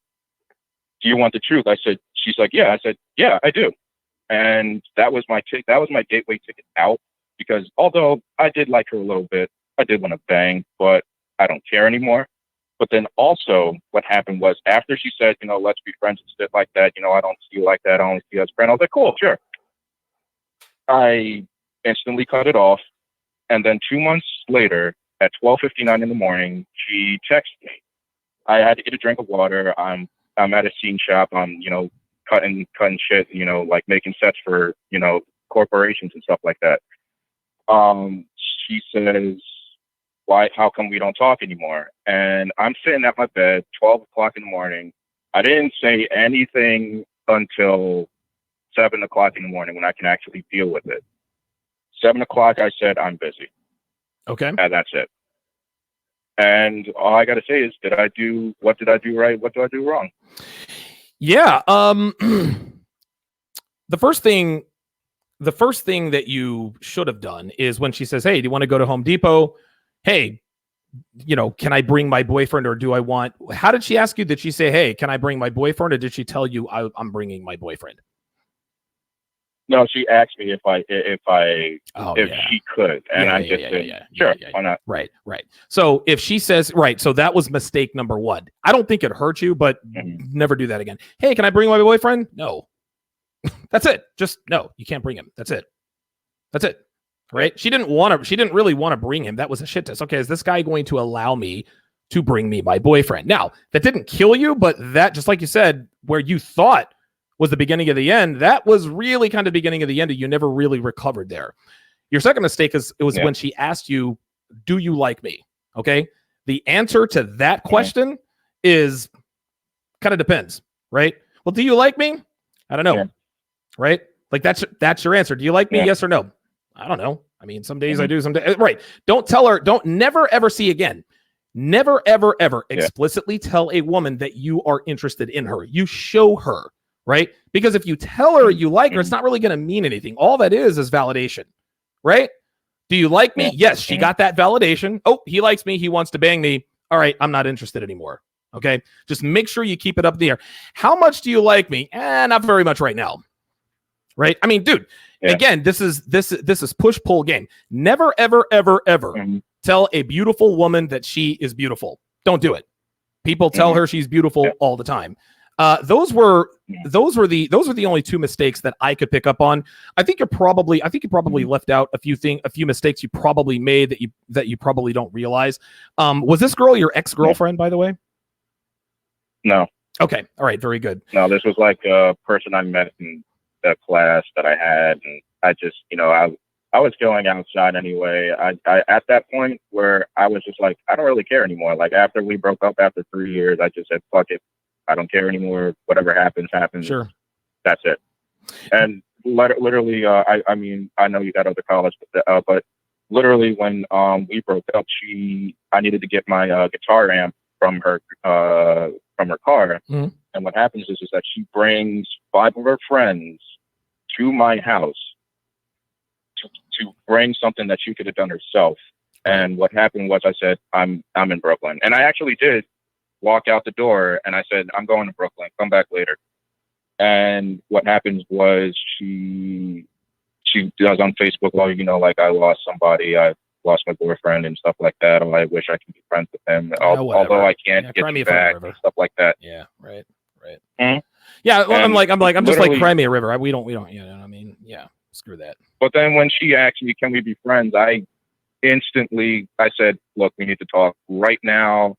do you want the truth? She's like, yeah. I said, yeah, I do. And that was my gateway ticket out, because although I did like her a little bit, I did want to bang, but I don't care anymore. But then also what happened was after she said, let's be friends and stuff like that, I don't see you like that. I only see you as a friend. I was like, cool, sure. I instantly cut it off. And then 2 months later at 12:59 in the morning, she texted me. I had to get a drink of water. I'm at a scene shop. I'm, cutting shit, making sets for, corporations and stuff like that. She says, how come we don't talk anymore? And I'm sitting at my bed, 12 o'clock in the morning. I didn't say anything until 7 o'clock in the morning when I can actually deal with it. 7 o'clock, I said, I'm busy. Okay. And that's it. And all I got to say is, what did I do right? What do I do wrong? Yeah. the first thing that you should have done is when she says, "Hey, do you want to go to Home Depot? Hey, can I bring my boyfriend, or do I want?" How did she ask you? Did she say, "Hey, can I bring my boyfriend," or did she tell you, I'm bringing my boyfriend"? No, she asked me if she could, and I just said, "Sure, why not?" Right. So if she says, right, so that was mistake number one. I don't think it hurt you, but never do that again. "Hey, can I bring my boyfriend?" No. That's it. Just no, you can't bring him. That's it. Right? She didn't really want to bring him. That was a shit test. Okay, is this guy going to allow me to bring me my boyfriend? Now, that didn't kill you, but that, just like you said, where you thought was the beginning of the end, that was really kind of the beginning of the end. You never really recovered there. Your second mistake was when she asked you, "Do you like me?" Okay? The answer to that question is kind of depends, right? Well, do you like me? I don't know. Yeah. Right? Like that's your answer. Do you like me? Yes or no? I don't know. I mean, some days I do, some days. Right. Don't tell her, don't never ever see again. Never, ever, ever explicitly tell a woman that you are interested in her. You show her, right? Because if you tell her you like her, it's not really going to mean anything. All that is validation, right? Do you like me? Yes, she got that validation. Oh, he likes me. He wants to bang me. All right, I'm not interested anymore. Okay, just make sure you keep it up in the air. How much do you like me? Not very much right now. Right? I mean, dude, again, this is push-pull game. Never, ever, ever, ever tell a beautiful woman that she is beautiful. Don't do it. People tell her she's beautiful all the time. Those were the only two mistakes that I could pick up on. I think you probably left out a few mistakes you probably made that you probably don't realize. Was this girl your ex-girlfriend, by the way? No. Okay. All right. Very good. No, this was like a person I met in the class that I had, and I just, I was going outside anyway. I at that point where I was just like, I don't really care anymore. Like after we broke up after 3 years, I just said, fuck it. I don't care anymore. Whatever happens. Sure. That's it. And literally, I mean, I know you got other college, but literally when we broke up, I needed to get my guitar amp from her car. Mm-hmm. And what happens is that she brings 5 of her friends to my house to bring something that she could have done herself. And what happened was I said, I'm in Brooklyn. And I actually did walk out the door and I said, I'm going to Brooklyn, come back later. And what happens was she does on Facebook, well, like I lost somebody, I lost my boyfriend and stuff like that. Or I wish I could be friends with him, although I can't get you back and stuff like that. Yeah, right. Mm-hmm. Yeah, well, I'm just like, cry me a river. We don't, you know what I mean? Yeah, screw that. But then when she asked me, can we be friends? I said, look, we need to talk right now.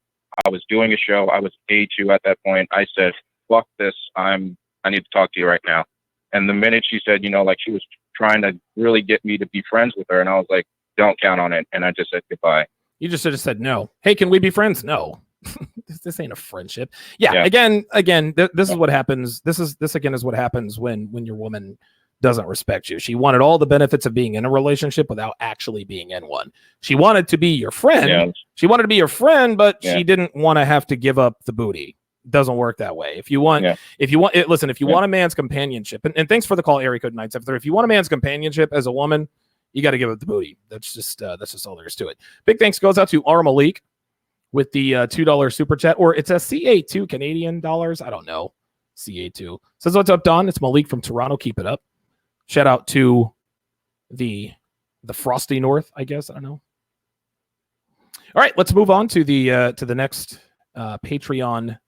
I was doing a show. I was A2 at that point. I said, fuck this. I need to talk to you right now. And the minute she said, like she was trying to really get me to be friends with her. And I was like, don't count on it. And I just said goodbye. You just should have said no. Hey, can we be friends? No. This ain't a friendship. Yeah. Again, this is what happens. This again is what happens when your woman doesn't respect you. She wanted all the benefits of being in a relationship without actually being in one. She wanted to be your friend. Yeah. She wanted to be your friend, but she didn't want to have to give up the booty. It doesn't work that way. If you want a man's companionship, and thanks for the call, area code 973. If you want a man's companionship as a woman, you got to give up the booty. That's just all there is to it. Big thanks goes out to R. Malik with the $2 super chat, or it's a CA2 Canadian dollars. I don't know. CA2 says, what's up, Don? It's Malik from Toronto. Keep it up. Shout out to the frosty north, I guess. I don't know. All right, let's move on to the next Patreon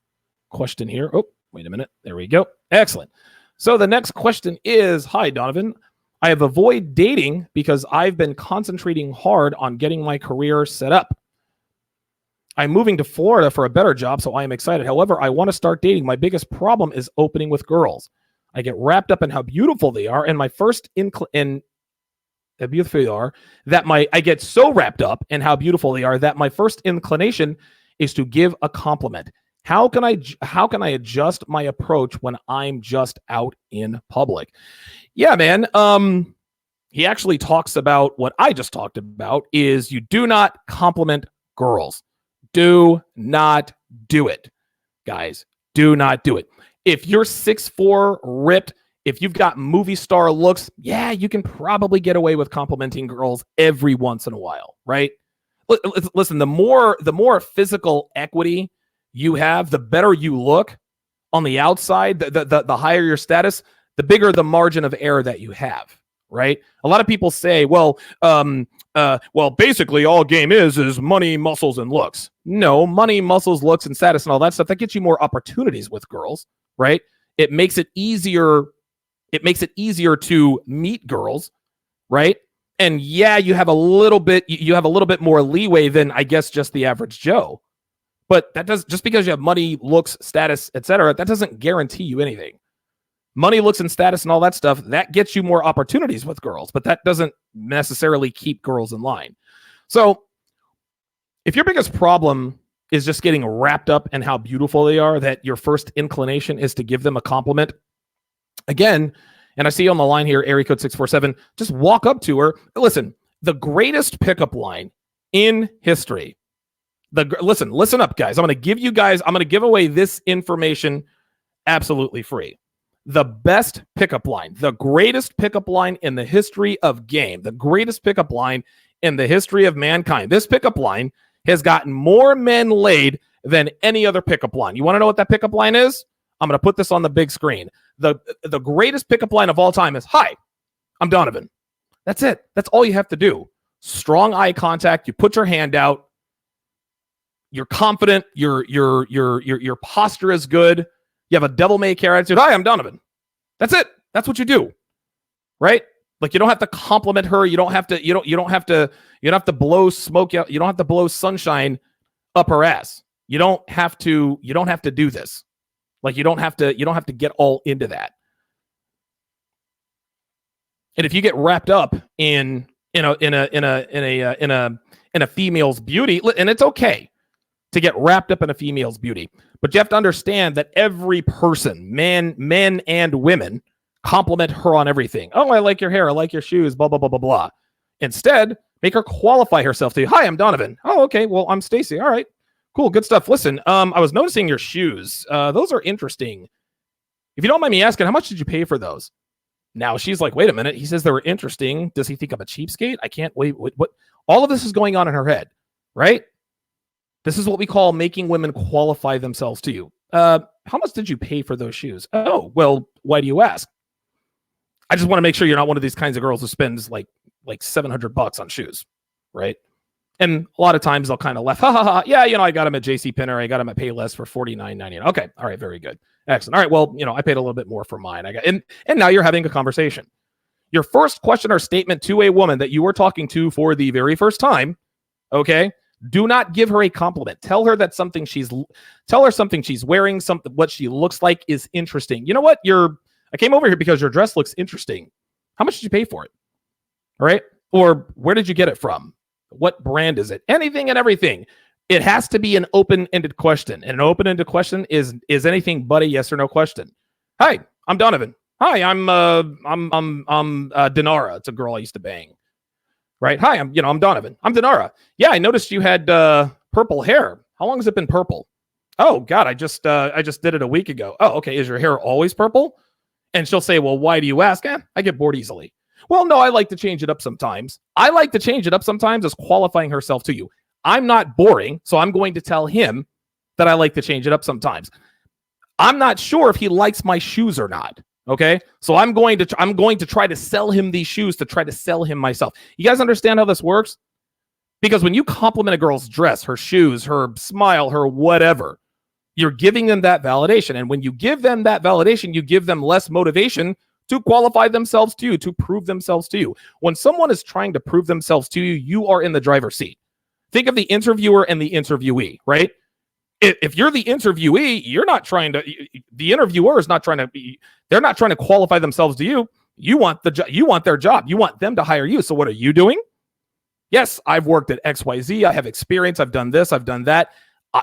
question here. Oh, wait a minute. There we go. Excellent. So the next question is, hi, Donovan. I have avoided dating because I've been concentrating hard on getting my career set up. I'm moving to Florida for a better job, so I am excited. However, I want to start dating. My biggest problem is opening with girls. I get wrapped up in how beautiful they are, and my first I get so wrapped up in how beautiful they are that my first inclination is to give a compliment. How can I adjust my approach when I'm just out in public? Yeah, man. He actually talks about what I just talked about, is you do not compliment girls. Do not do it, guys. Do not do it. If you're 6'4", ripped, If you've got movie star looks, yeah, you can probably get away with complimenting girls every once in a while, right? Listen, the more physical equity you have, the better you look on the outside, the higher your status, the bigger the margin of error that you have, right? A lot of people say, well, basically all game is money, muscles, and looks. No, money, muscles, looks, and status and all that stuff, that gets you more opportunities with girls, right? It makes it easier. It makes it easier to meet girls, right? And yeah, you have a little bit more leeway than, I guess, just the average Joe. But that does, just because you have money, looks, status, etc., that doesn't guarantee you anything. Money, looks, and status and all that stuff, that gets you more opportunities with girls, but that doesn't necessarily keep girls in line. So if your biggest problem is just getting wrapped up in how beautiful they are, that your first inclination is to give them a compliment, again, and I see you on the line here, area code 647, just walk up to her. Listen, the greatest pickup line in history. Listen up, guys. I'm going to give away this information absolutely free. The best pickup line, the greatest pickup line in the history of game, the greatest pickup line in the history of mankind. This pickup line has gotten more men laid than any other pickup line. You want to know what that pickup line is? I'm going to put this on the big screen. The greatest pickup line of all time is, "Hi, I'm Donovan." That's it. That's all you have to do. Strong eye contact. You put your hand out. You're confident. Your posture is good. You have a devil-may-care attitude. "Hi, I'm Donovan." That's it. That's what you do, right? Like, you don't have to compliment her. You don't have to blow smoke out. You don't have to blow sunshine up her ass. You don't have to do this. Like, you don't have to get all into that. And if you get wrapped up in a female's beauty, and it's okay to get wrapped up in a female's beauty, but you have to understand that every person, men and women, compliment her on everything. "Oh, I like your hair. I like your shoes, blah, blah, blah, blah, blah." Instead, make her qualify herself to you. "Hi, I'm Donovan." "Oh, okay. Well, I'm Stacy." "All right. Cool. Good stuff. Listen, I was noticing your shoes. Those are interesting. If you don't mind me asking, how much did you pay for those?" Now she's like, "Wait a minute. He says they were interesting. Does he think I'm a cheapskate? I can't wait. What? All of this is going on in her head, right? This is what we call making women qualify themselves to you. How much did you pay for those shoes?" "Oh, well, why do you ask?" "I just want to make sure you're not one of these kinds of girls who spends like $700 on shoes, right?" And a lot of times they'll kind of laugh. "Ha ha ha. Yeah, I got them at JC Penney. I got them at Payless for $49.99. Okay. All right. Very good. Excellent. All right. Well, I paid a little bit more for mine. And now you're having a conversation. Your first question or statement to a woman that you were talking to for the very first time, okay? Do not give her a compliment. Tell her something she's wearing, what she looks like is interesting. "You know what? I came over here because your dress looks interesting. How much did you pay for it?" All right? Or where did you get it from? What brand is it? Anything and everything. It has to be an open-ended question. And an open-ended question is anything but a yes or no question. "Hi, I'm Donovan." "Hi, I'm Dinara." It's a girl I used to bang. Right? "Hi, I'm Donovan." "I'm Dinara." "Yeah, I noticed you had purple hair. How long has it been purple?" "Oh God, I just did it a week ago." "Oh, okay. Is your hair always purple?" And she'll say, "Well, why do you ask?" "I get bored easily." "Well, no, I like to change it up sometimes." I like to change it up sometimes as qualifying herself to you. I'm not boring, so I'm going to tell him that I like to change it up sometimes. I'm not sure if he likes my shoes or not. Okay, so I'm going to try to sell him these shoes to try to sell him myself. You guys understand how this works? Because when you compliment a girl's dress, her shoes, her smile, her whatever, you're giving them that validation. And when you give them that validation, you give them less motivation to qualify themselves to you, to prove themselves to you. When someone is trying to prove themselves to you, you are in the driver's seat. Think of the interviewer and the interviewee, right? If you're the interviewee, the interviewer is not trying to they're not trying to qualify themselves to you. You want their job. You want them to hire you. So what are you doing? "Yes, I've worked at XYZ. I have experience. I've done this. I've done that."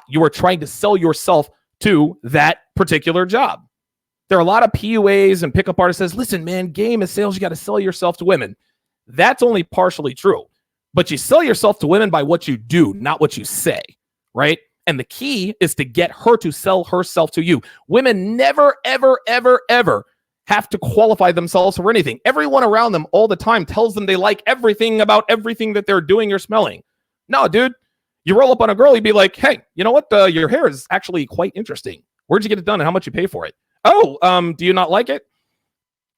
You are trying to sell yourself to that particular job. There are a lot of PUAs and pickup artists says, "Listen, man, game is sales. You got to sell yourself to women." That's only partially true. But you sell yourself to women by what you do, not what you say, right? And the key is to get her to sell herself to you. Women never, ever, ever, ever have to qualify themselves for anything. Everyone around them all the time tells them they like everything about everything that they're doing or smelling. No, dude, you roll up on a girl, you'd be like, hey, you know what? Your hair is actually quite interesting. Where'd you get it done and how much you pay for it? Oh, do you not like it?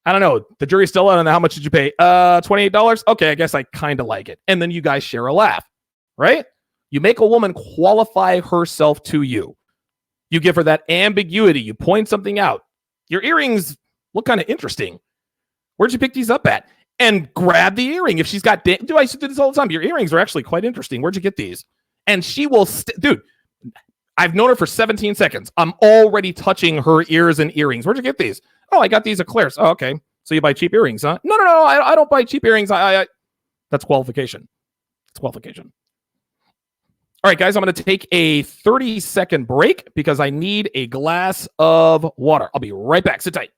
I don't know. The jury's still out on how much did you pay? $28? Okay, I guess I kind of like it. And then you guys share a laugh, right? You make a woman qualify herself to you. You give her that ambiguity. You point something out. Your earrings look kind of interesting. Where'd you pick these up at? And grab the earring. If she's got, I used to do this all the time. Your earrings are actually quite interesting. Where'd you get these? And she will, dude, I've known her for 17 seconds. I'm already touching her ears and earrings. Where'd you get these? Oh, I got these at Claire's. Oh, okay. So you buy cheap earrings, huh? No, I don't buy cheap earrings. That's qualification. It's qualification. All right, guys, I'm going to take a 30-second break because I need a glass of water. I'll be right back. Sit tight.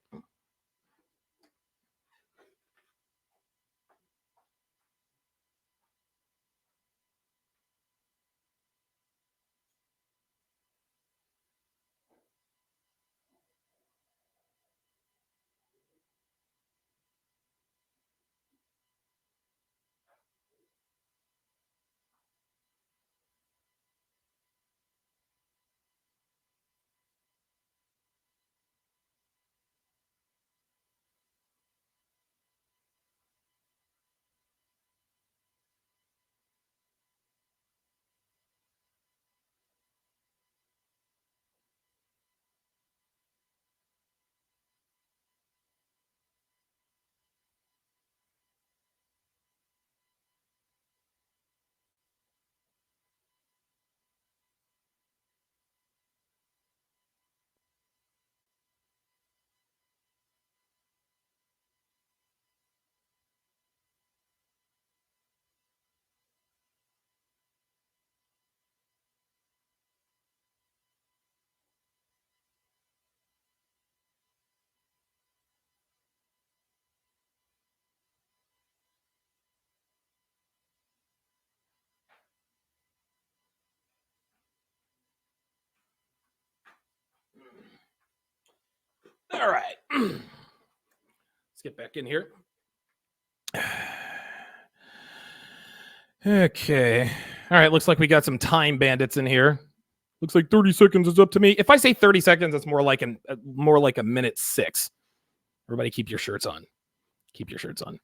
All right. Let's get back in here. Okay. All right. Looks like we got some time bandits in here. Looks like 30 seconds is up to me. If I say 30 seconds, it's more like a minute 6. Everybody keep your shirts on. Keep your shirts on.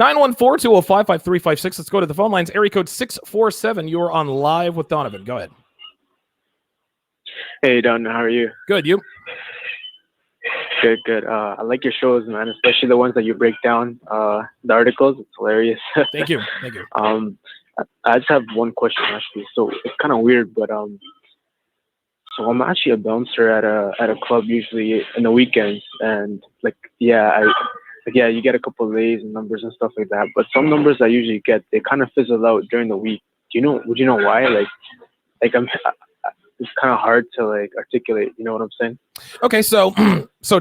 914-205-5356. Let's go to the phone lines. Area code 647. You are on live with Donovan. Go ahead. Hey, Don. How are you? Good. You? Good. I like your shows, man, especially the ones that you break down, the articles. It's hilarious. Thank you. I just have one question, actually. So it's kind of weird, but so I'm actually a bouncer at a club usually in the weekends, and you get a couple of days and numbers and stuff like that. But some numbers I usually get, they kind of fizzle out during the week. Would you know why? It's kind of hard to articulate. You know what I'm saying? Okay, so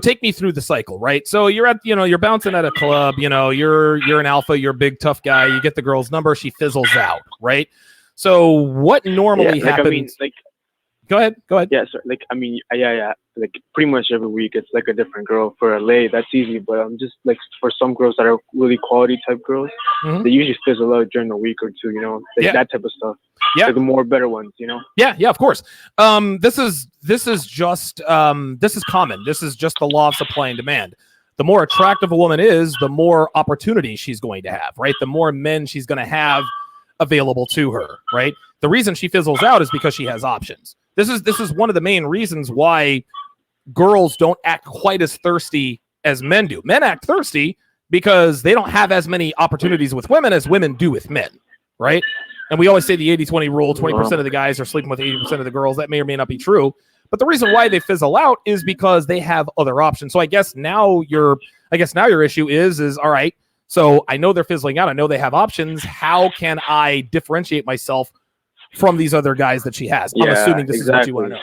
take me through the cycle, right? So you're bouncing at a club, you're an alpha, you're a big tough guy, you get the girl's number, she fizzles out, right? So what normally happens? Go ahead. Yeah, sir. Pretty much every week it's a different girl. For LA, that's easy, but I'm just for some girls that are really quality type girls, they usually fizzle out during a week or two, that type of stuff. Yeah, the more better ones, Yeah, of course. This is common. This is just the law of supply and demand. The more attractive a woman is, the more opportunity she's going to have, right? The more men she's going to have available to her, right? The reason she fizzles out is because she has options. This is one of the main reasons why girls don't act quite as thirsty as men do. Men act thirsty because they don't have as many opportunities with women as women do with men, right? And we always say the 80-20 rule, 20% of the guys are sleeping with 80% of the girls. That may or may not be true. But the reason why they fizzle out is because they have other options. So I guess now your issue is all right, so I know they're fizzling out. I know they have options. How can I differentiate myself from these other guys that she has? I'm assuming this is what you want to know.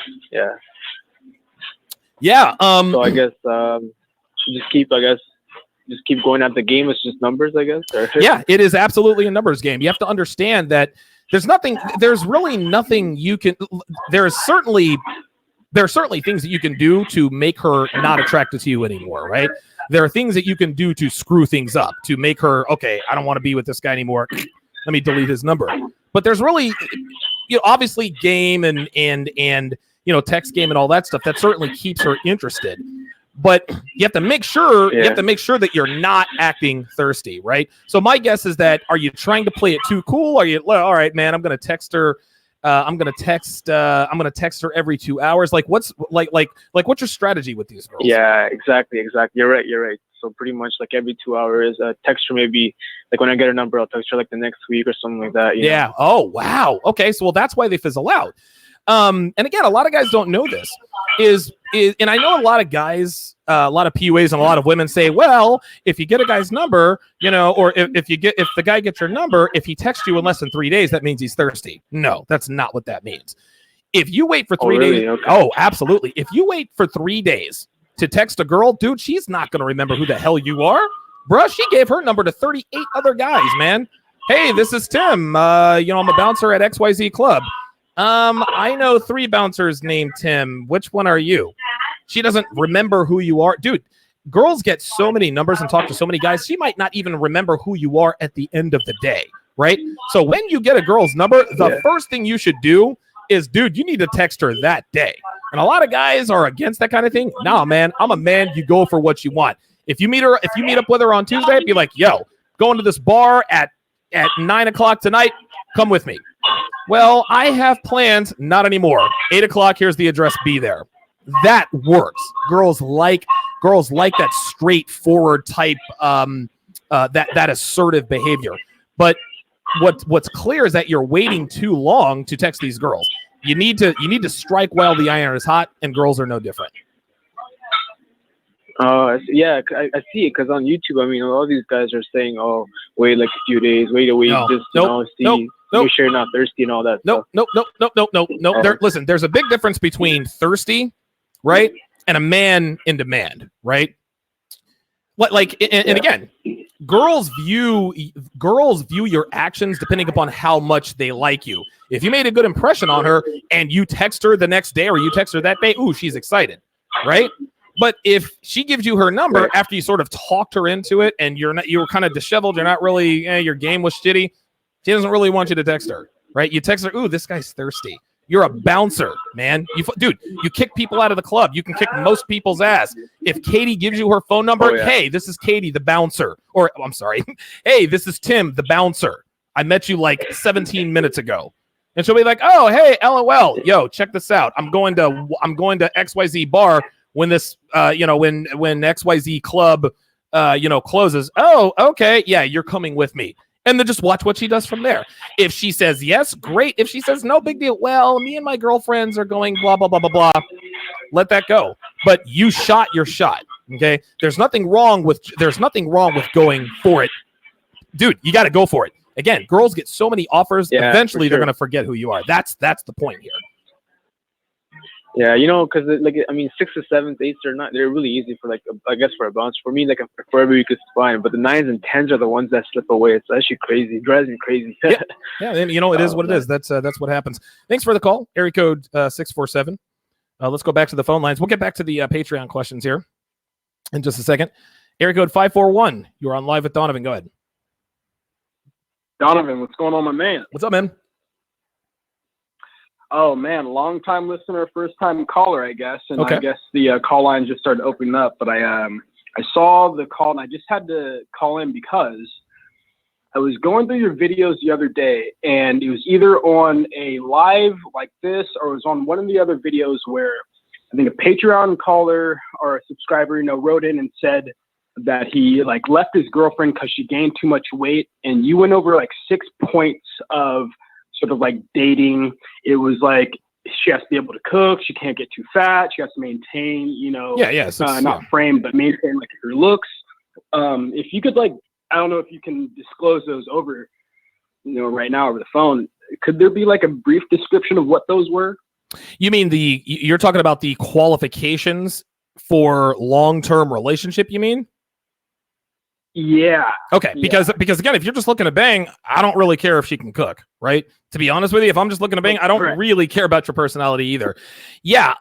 Yeah. So I guess just keep going at the game. It's just numbers, I guess. Yeah, it is absolutely a numbers game. You have to understand that there's really nothing you can. There are certainly things that you can do to make her not attracted to you anymore, right? There are things that you can do to screw things up, to make her, okay, I don't want to be with this guy anymore. Let me delete his number. But there's really, obviously game and text game and all that stuff that certainly keeps her interested. But you have to make sure that you're not acting thirsty, right? So my guess is that, are you trying to play it too cool? Are you, all right, man, I'm going to text her. I'm going to text her every 2 hours. Like what's what's your strategy with these girls? Yeah, exactly. You're right. So pretty much like every 2 hours, text her maybe like when I get her number, I'll text her like the next week or something like that. You know? Oh, wow. Okay. So, that's why they fizzle out. And again, a lot of guys don't know this and I know a lot of guys, a lot of PUAs and a lot of women say, well, if you get a guy's number, or if the guy gets your number, if he texts you in less than 3 days, that means he's thirsty. No, that's not what that means. If you wait for 3 days, okay. Absolutely. If you wait for 3 days to text a girl, dude, she's not going to remember who the hell you are. Bruh, she gave her number to 38 other guys, man. Hey, this is Tim. I'm a bouncer at XYZ Club. I know 3 bouncers named Tim. Which one are you? She doesn't remember who you are. Dude, girls get so many numbers and talk to so many guys. She might not even remember who you are at the end of the day, right? So when you get a girl's number, the first thing you should do is, dude, you need to text her that day. And a lot of guys are against that kind of thing. Nah, man, I'm a man. You go for what you want. If you meet up with her on Tuesday, be like, yo, going to this bar at 9 o'clock tonight, come with me. Well, I have plans. Not anymore. 8 o'clock. Here's the address. Be there. That works. Girls like that straightforward type, that assertive behavior. But what's clear is that you're waiting too long to text these girls. You need to strike while the iron is hot, and girls are no different. Yeah, I see it because on YouTube, I mean, all these guys are saying, "Oh, wait like a few days, wait a week, make sure you're not thirsty and all that." Nope. Listen, there's a big difference between thirsty, right, and a man in demand, right? Again, girls view your actions depending upon how much they like you. If you made a good impression on her and you text her the next day or you text her that day, ooh, she's excited, right? But if she gives you her number after you sort of talked her into it and you were kind of disheveled, you're not really, your game was shitty, she doesn't really want you to text her, right? You text her, ooh, this guy's thirsty. You're a bouncer, man. You kick people out of the club. You can kick most people's ass. If Katie gives you her phone number, hey, this is Katie, the bouncer. Or, I'm sorry, hey, this is Tim, the bouncer. I met you like 17 minutes ago. And she'll be like, oh, hey, LOL. Yo, check this out. I'm going to XYZ bar when this, when XYZ club, closes. Oh, okay. Yeah, you're coming with me. And then just watch what she does from there. If she says yes, great. If she says no, big deal. Well, me and my girlfriends are going blah, blah, blah, blah, blah. Let that go. But you shot your shot. Okay. There's nothing wrong with going for it. Dude, you got to go for it. Again, girls get so many offers. Yeah, eventually they're going to forget who you are. That's the point here. Yeah, because 6th to 7th, 8th they're really easy for for a bounce. For me, for every week it's fine, but the 9s and 10s are the ones that slip away. It's actually crazy. It drives me crazy. Yeah, and it is what it is. That's what happens. Thanks for the call. Area code 647. Let's go back to the phone lines. We'll get back to the Patreon questions here in just a second. Area code 541. You're on live with Donovan. Go ahead. Donovan, what's going on, my man? What's up, man? Oh, man, long-time listener, first-time caller, I guess. And okay. I guess the call line just started opening up. But I saw the call, and I just had to call in because I was going through your videos the other day, and it was either on a live like this or it was on one of the other videos where I think a Patreon caller or a subscriber, wrote in and said that he, left his girlfriend because she gained too much weight. And you went over, 6 points of sort of dating. It was she has to be able to cook. She can't get too fat. She has to maintain, not frame, but maintain her looks. If you could I don't know if you can disclose those over, right now over the phone. Could there be a brief description of what those were? You mean you're talking about the qualifications for long-term relationship, you mean? Yeah. Okay, because again, if you're just looking to bang, I don't really care if she can cook, right? To be honest with you, if I'm just looking to bang, I don't really care about your personality either. Yeah.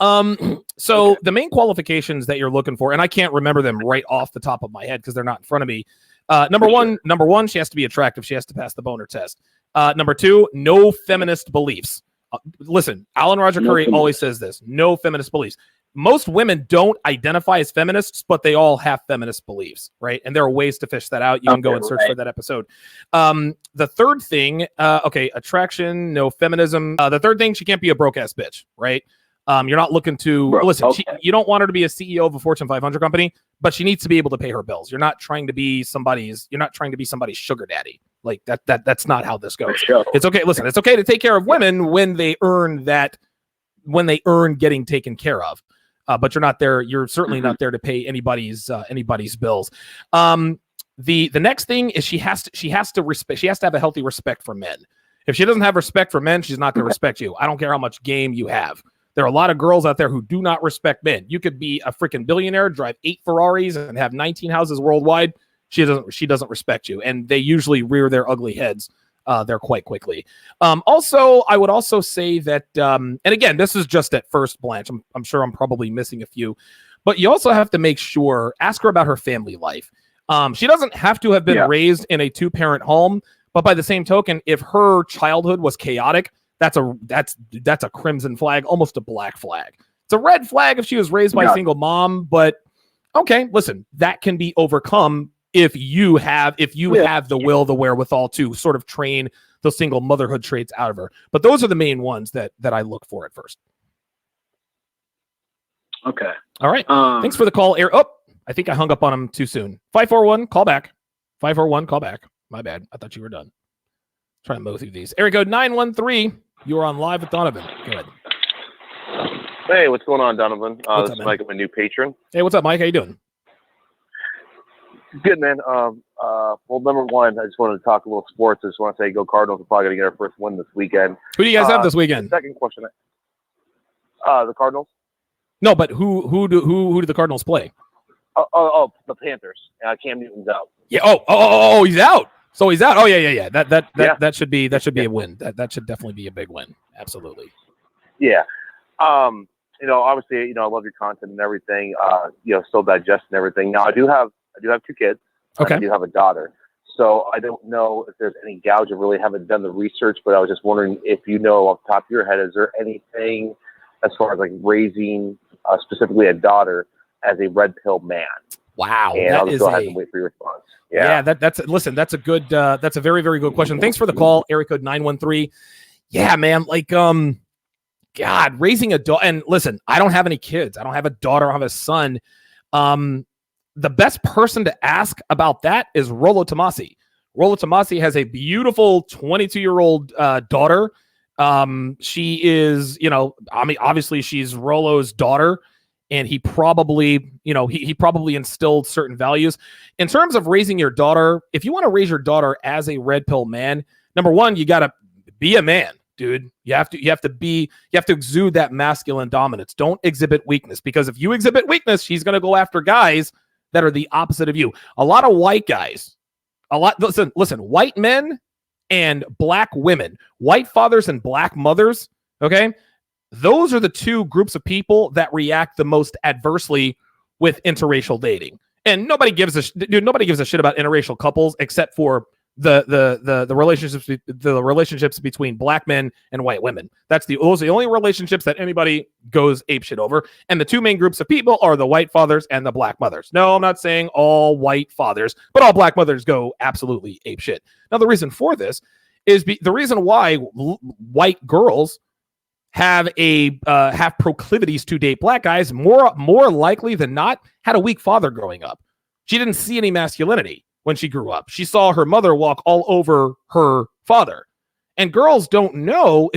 So the main qualifications that you're looking for, and I can't remember them right off the top of my head because they're not in front of me. Number one, she has to be attractive. She has to pass the boner test. Number two, no feminist beliefs. Listen, Alan Roger Curry always says this: no feminist beliefs. Most women don't identify as feminists, but they all have feminist beliefs, right? And there are ways to fish that out. You can go and search for that episode. The third thing, attraction, no feminism. The third thing, she can't be a broke ass bitch, right? You're not looking to listen. You don't want her to be a CEO of a Fortune 500 company, but she needs to be able to pay her bills. You're not trying to be somebody's sugar daddy. Like that's not how this goes. Sure. It's okay. Listen, it's okay to take care of women when they earn getting taken care of. But you're not there. You're certainly not there to pay anybody's bills. The next thing is she has to have a healthy respect for men. If she doesn't have respect for men, she's not going to respect you. I don't care how much game you have. There are a lot of girls out there who do not respect men. You could be a freaking billionaire, drive 8 Ferraris, and have 19 houses worldwide. She doesn't respect you, and they usually rear their ugly heads there quite quickly. Also, I would also say that, and again, this is just at first blanch. I'm sure I'm probably missing a few, but you also have to ask her about her family life. She doesn't have to have been raised in a 2-parent home, but by the same token, if her childhood was chaotic, that's a crimson flag, almost a black flag. It's a red flag if she was raised by a single mom, but okay, listen, that can be overcome if you have the will, the wherewithal to sort of train those single motherhood traits out of her. But those are the main ones that I look for at first. Okay. All right. Thanks for the call, Eric. Oh, I think I hung up on him too soon. 541, call back. 541, call back. My bad. I thought you were done. Try to mow through these. Area code 913. You are on live with Donovan. Go ahead. Hey, what's going on, Donovan? What's this up, is Mike, I'm a new patron. Hey, what's up, Mike? How you doing? Good, man. Well, number one, I just wanted to talk a little sports. I just want to say go Cardinals. We're probably going to get our first win this weekend. Who do you guys have this weekend? Second question. The Cardinals. No, but who do the Cardinals play? Oh, the Panthers. Cam Newton's out. Yeah. Oh, he's out. So he's out. Oh, yeah. That should be a win. That should definitely be a big win. Absolutely. Yeah. Obviously, I love your content and everything. Still digesting everything. Now, I do have 2 kids. Okay. I do have a daughter. So I don't know if there's any gouge. I really haven't done the research, but I was just wondering if you know off the top of your head, is there anything as far as like raising specifically a daughter as a red pill man? Wow. And I'll just go ahead and wait for your response. Yeah. That's a good, that's a very, very good question. Thanks for the call. Area code 913. Yeah, man. Like, God, raising a daughter. And listen, I don't have any kids. I don't have a daughter. I don't have a son. The best person to ask about that is Rollo Tomasi. Rollo Tomasi has a beautiful 22-year-old daughter. She is, obviously she's Rollo's daughter, and he probably, he probably instilled certain values. In terms of raising your daughter, if you want to raise your daughter as a red pill man, number one, you got to be a man, dude. You have to exude that masculine dominance. Don't exhibit weakness, because if you exhibit weakness, she's going to go after guys that are the opposite of you. A lot of white guys, listen, white men and black women, white fathers and black mothers, okay? Those are the 2 groups of people that react the most adversely with interracial dating. And nobody gives a shit about interracial couples except for the relationships between black men and white women. Those are the only relationships that anybody goes apeshit over. And the 2 main groups of people are the white fathers and the black mothers. No, I'm not saying all white fathers, but all black mothers go absolutely apeshit. Now, the reason for this is the reason why white girls have proclivities to date black guys more likely than not had a weak father growing up. She didn't see any masculinity. When she grew up, she saw her mother walk all over her father. And girls know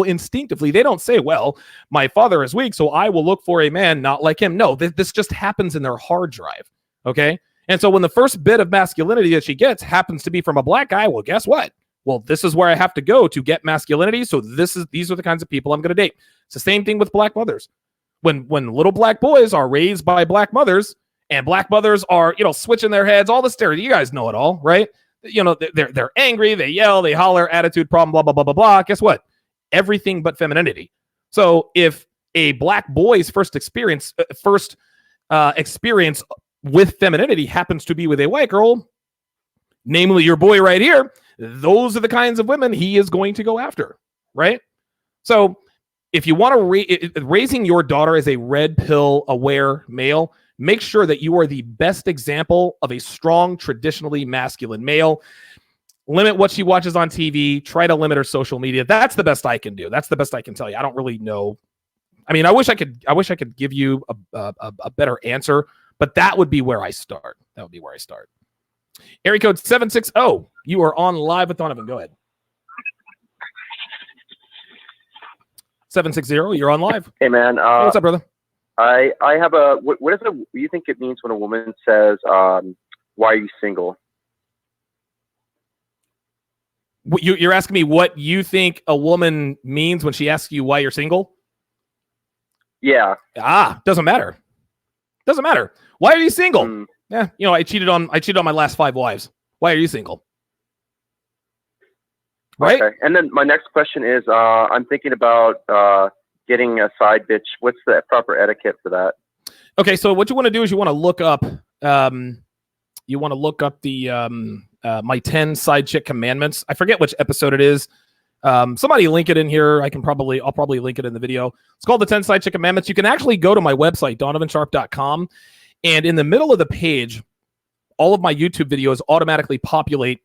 instinctively. They don't say, well, my father is weak, so I will look for a man not like him. No, this just happens in their hard drive. Okay. And so when the first bit of masculinity that she gets happens to be from a black guy, well, guess what? Well, this is where I have to go to get masculinity. So these are the kinds of people I'm going to date. It's the same thing with black mothers. When little black boys are raised by black mothers, And black mothers are, switching their heads, all the stereotypes. You guys know it all, right? They're angry, they yell, they holler, attitude problem, blah, blah, blah, blah, blah. Guess what? Everything but femininity. So if a black boy's first experience with femininity happens to be with a white girl, namely your boy right here, those are the kinds of women he is going to go after, right? So if you want to raising your daughter as a red pill aware male, make sure that you are the best example of a strong, traditionally masculine male. Limit what she watches on TV. Try to limit her social media. That's the best I can do. That's the best I can tell you. I don't really know. I mean, I wish I could give you a better answer, but that would be where I start. That would be where I start. Area code 760. You are on live with Donovan. Go ahead. 760. You're on live. Hey, man. Hey, what's up, brother? I have a. What is it? What do you think it means when a woman says, "Why are you single?" You're asking me what you think a woman means when she asks you why you're single? Yeah. Doesn't matter. Doesn't matter. Why are you single? Yeah, I cheated on my last 5 wives. Why are you single? Right. Okay. And then my next question is, I'm thinking about getting a side bitch. What's the proper etiquette for that? Okay, so what you want to do is you want to look up the my 10 side chick commandments. I forget which episode it is. Somebody link it in here. I'll probably link it in the video. It's called the 10 side chick commandments. You can actually go to my website, donovansharpe.com, and in the middle of the page, all of my YouTube videos automatically populate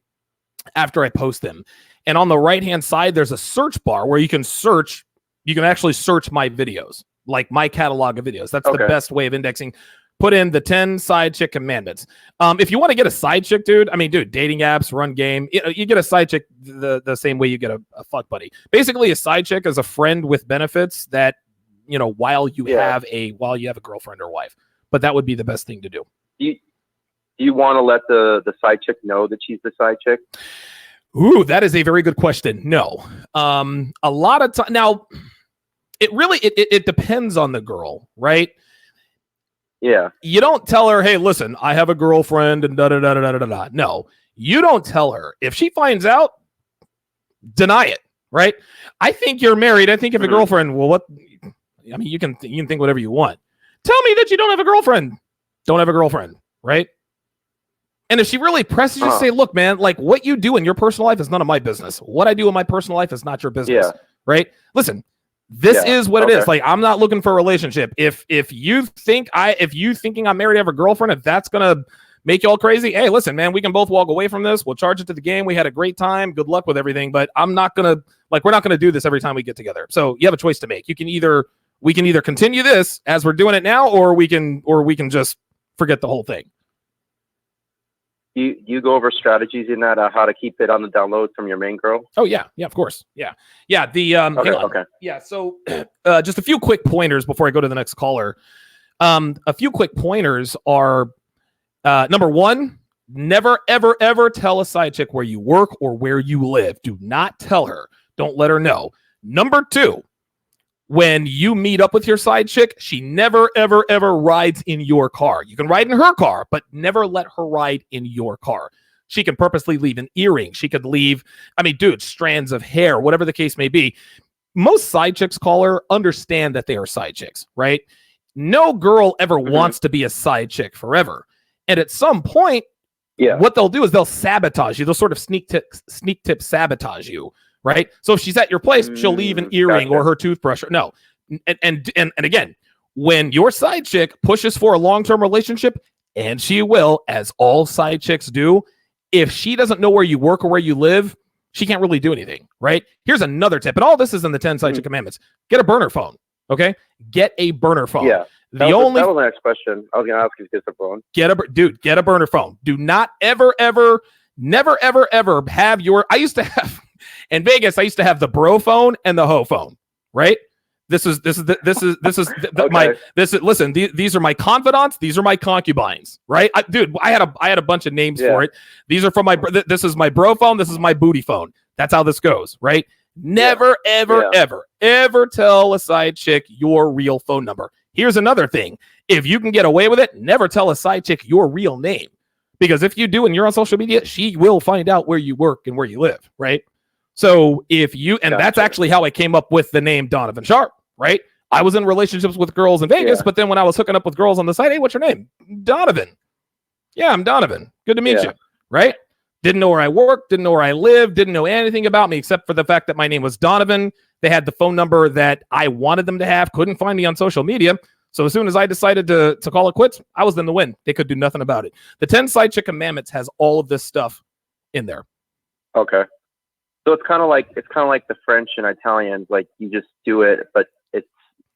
after I post them. And on the right-hand side, there's a search bar where you can search. You can actually search my videos, like my catalog of videos. That's the best way of indexing. Put in the 10 side chick commandments. If you want to get a side chick, dude, dating apps, run game. You get a side chick the same way you get a fuck buddy. Basically, a side chick is a friend with benefits that, while you have a girlfriend or wife. But that would be the best thing to do. Do you want to let the side chick know that she's the side chick? Ooh, that is a very good question. No. A lot of time now, it really it depends on the girl, right? Yeah. You don't tell her, hey, listen, I have a girlfriend and da-da-da-da-da-da. No, you don't tell her. If she finds out, deny it, right? I think you're married. I think you have a girlfriend. Well, what? You can think whatever you want. Tell me that you don't have a girlfriend. Don't have a girlfriend, right? And if she really presses you, say, look, man, like what you do in your personal life is none of my business. What I do in my personal life is not your business, right? Listen, this is what it is. Like, I'm not looking for a relationship. If you thinking I'm married to have a girlfriend, if that's going to make you all crazy, hey, listen, man, we can both walk away from this. We'll charge it to the game. We had a great time. Good luck with everything. But we're not going to do this every time we get together. So you have a choice to make. We can either continue this as we're doing it now, or we can just forget the whole thing. You go over strategies in that, how to keep it on the download from your main girl? Oh yeah, of course, yeah. Okay. Yeah. So, just a few quick pointers before I go to the next caller. A few quick pointers are, number one, never ever ever tell a side chick where you work or where you live. Do not tell her. Don't let her know. Number two, when you meet up with your side chick, she never, ever, ever rides in your car. You can ride in her car, but never let her ride in your car. She can purposely leave an earring. She could leave, strands of hair, whatever the case may be. Most side chicks, caller, understand that they are side chicks, right? No girl ever wants to be a side chick forever. And at some point, what they'll do is they'll sabotage you. They'll sort of sneak tip sabotage you. Right. So if she's at your place, she'll leave an earring or her toothbrush. No. And again, when your side chick pushes for a long-term relationship, and she will, as all side chicks do, if she doesn't know where you work or where you live, she can't really do anything. Right. Here's another tip. And all this is in the 10 side chick commandments. Get a burner phone. Okay. Get a burner phone. Yeah. That was the next question. I was going to ask you to get the phone. Get a burner phone. Do not never, ever have have in Vegas, I used to have the bro phone and the hoe phone, right? Listen, these are my confidants. These are my concubines, right? I had a bunch of names for it. These are from this is my bro phone. This is my booty phone. That's how this goes, right? Never, ever tell a side chick your real phone number. Here's another thing. If you can get away with it, never tell a side chick your real name. Because if you do and you're on social media, she will find out where you work and where you live, right? So if you, and that's actually how I came up with the name Donovan Sharpe, right? I was in relationships with girls in Vegas, but then when I was hooking up with girls on the site, hey, what's your name? Donovan. Yeah, I'm Donovan. Good to meet you, right? Didn't know where I worked, didn't know where I lived, didn't know anything about me except for the fact that my name was Donovan. They had the phone number that I wanted them to have, couldn't find me on social media. So as soon as I decided to call it quits, I was in the win. They could do nothing about it. The 10 Side Chick Commandments has all of this stuff in there. Okay. So it's kind of like the French and Italians. Like you just do it, but it's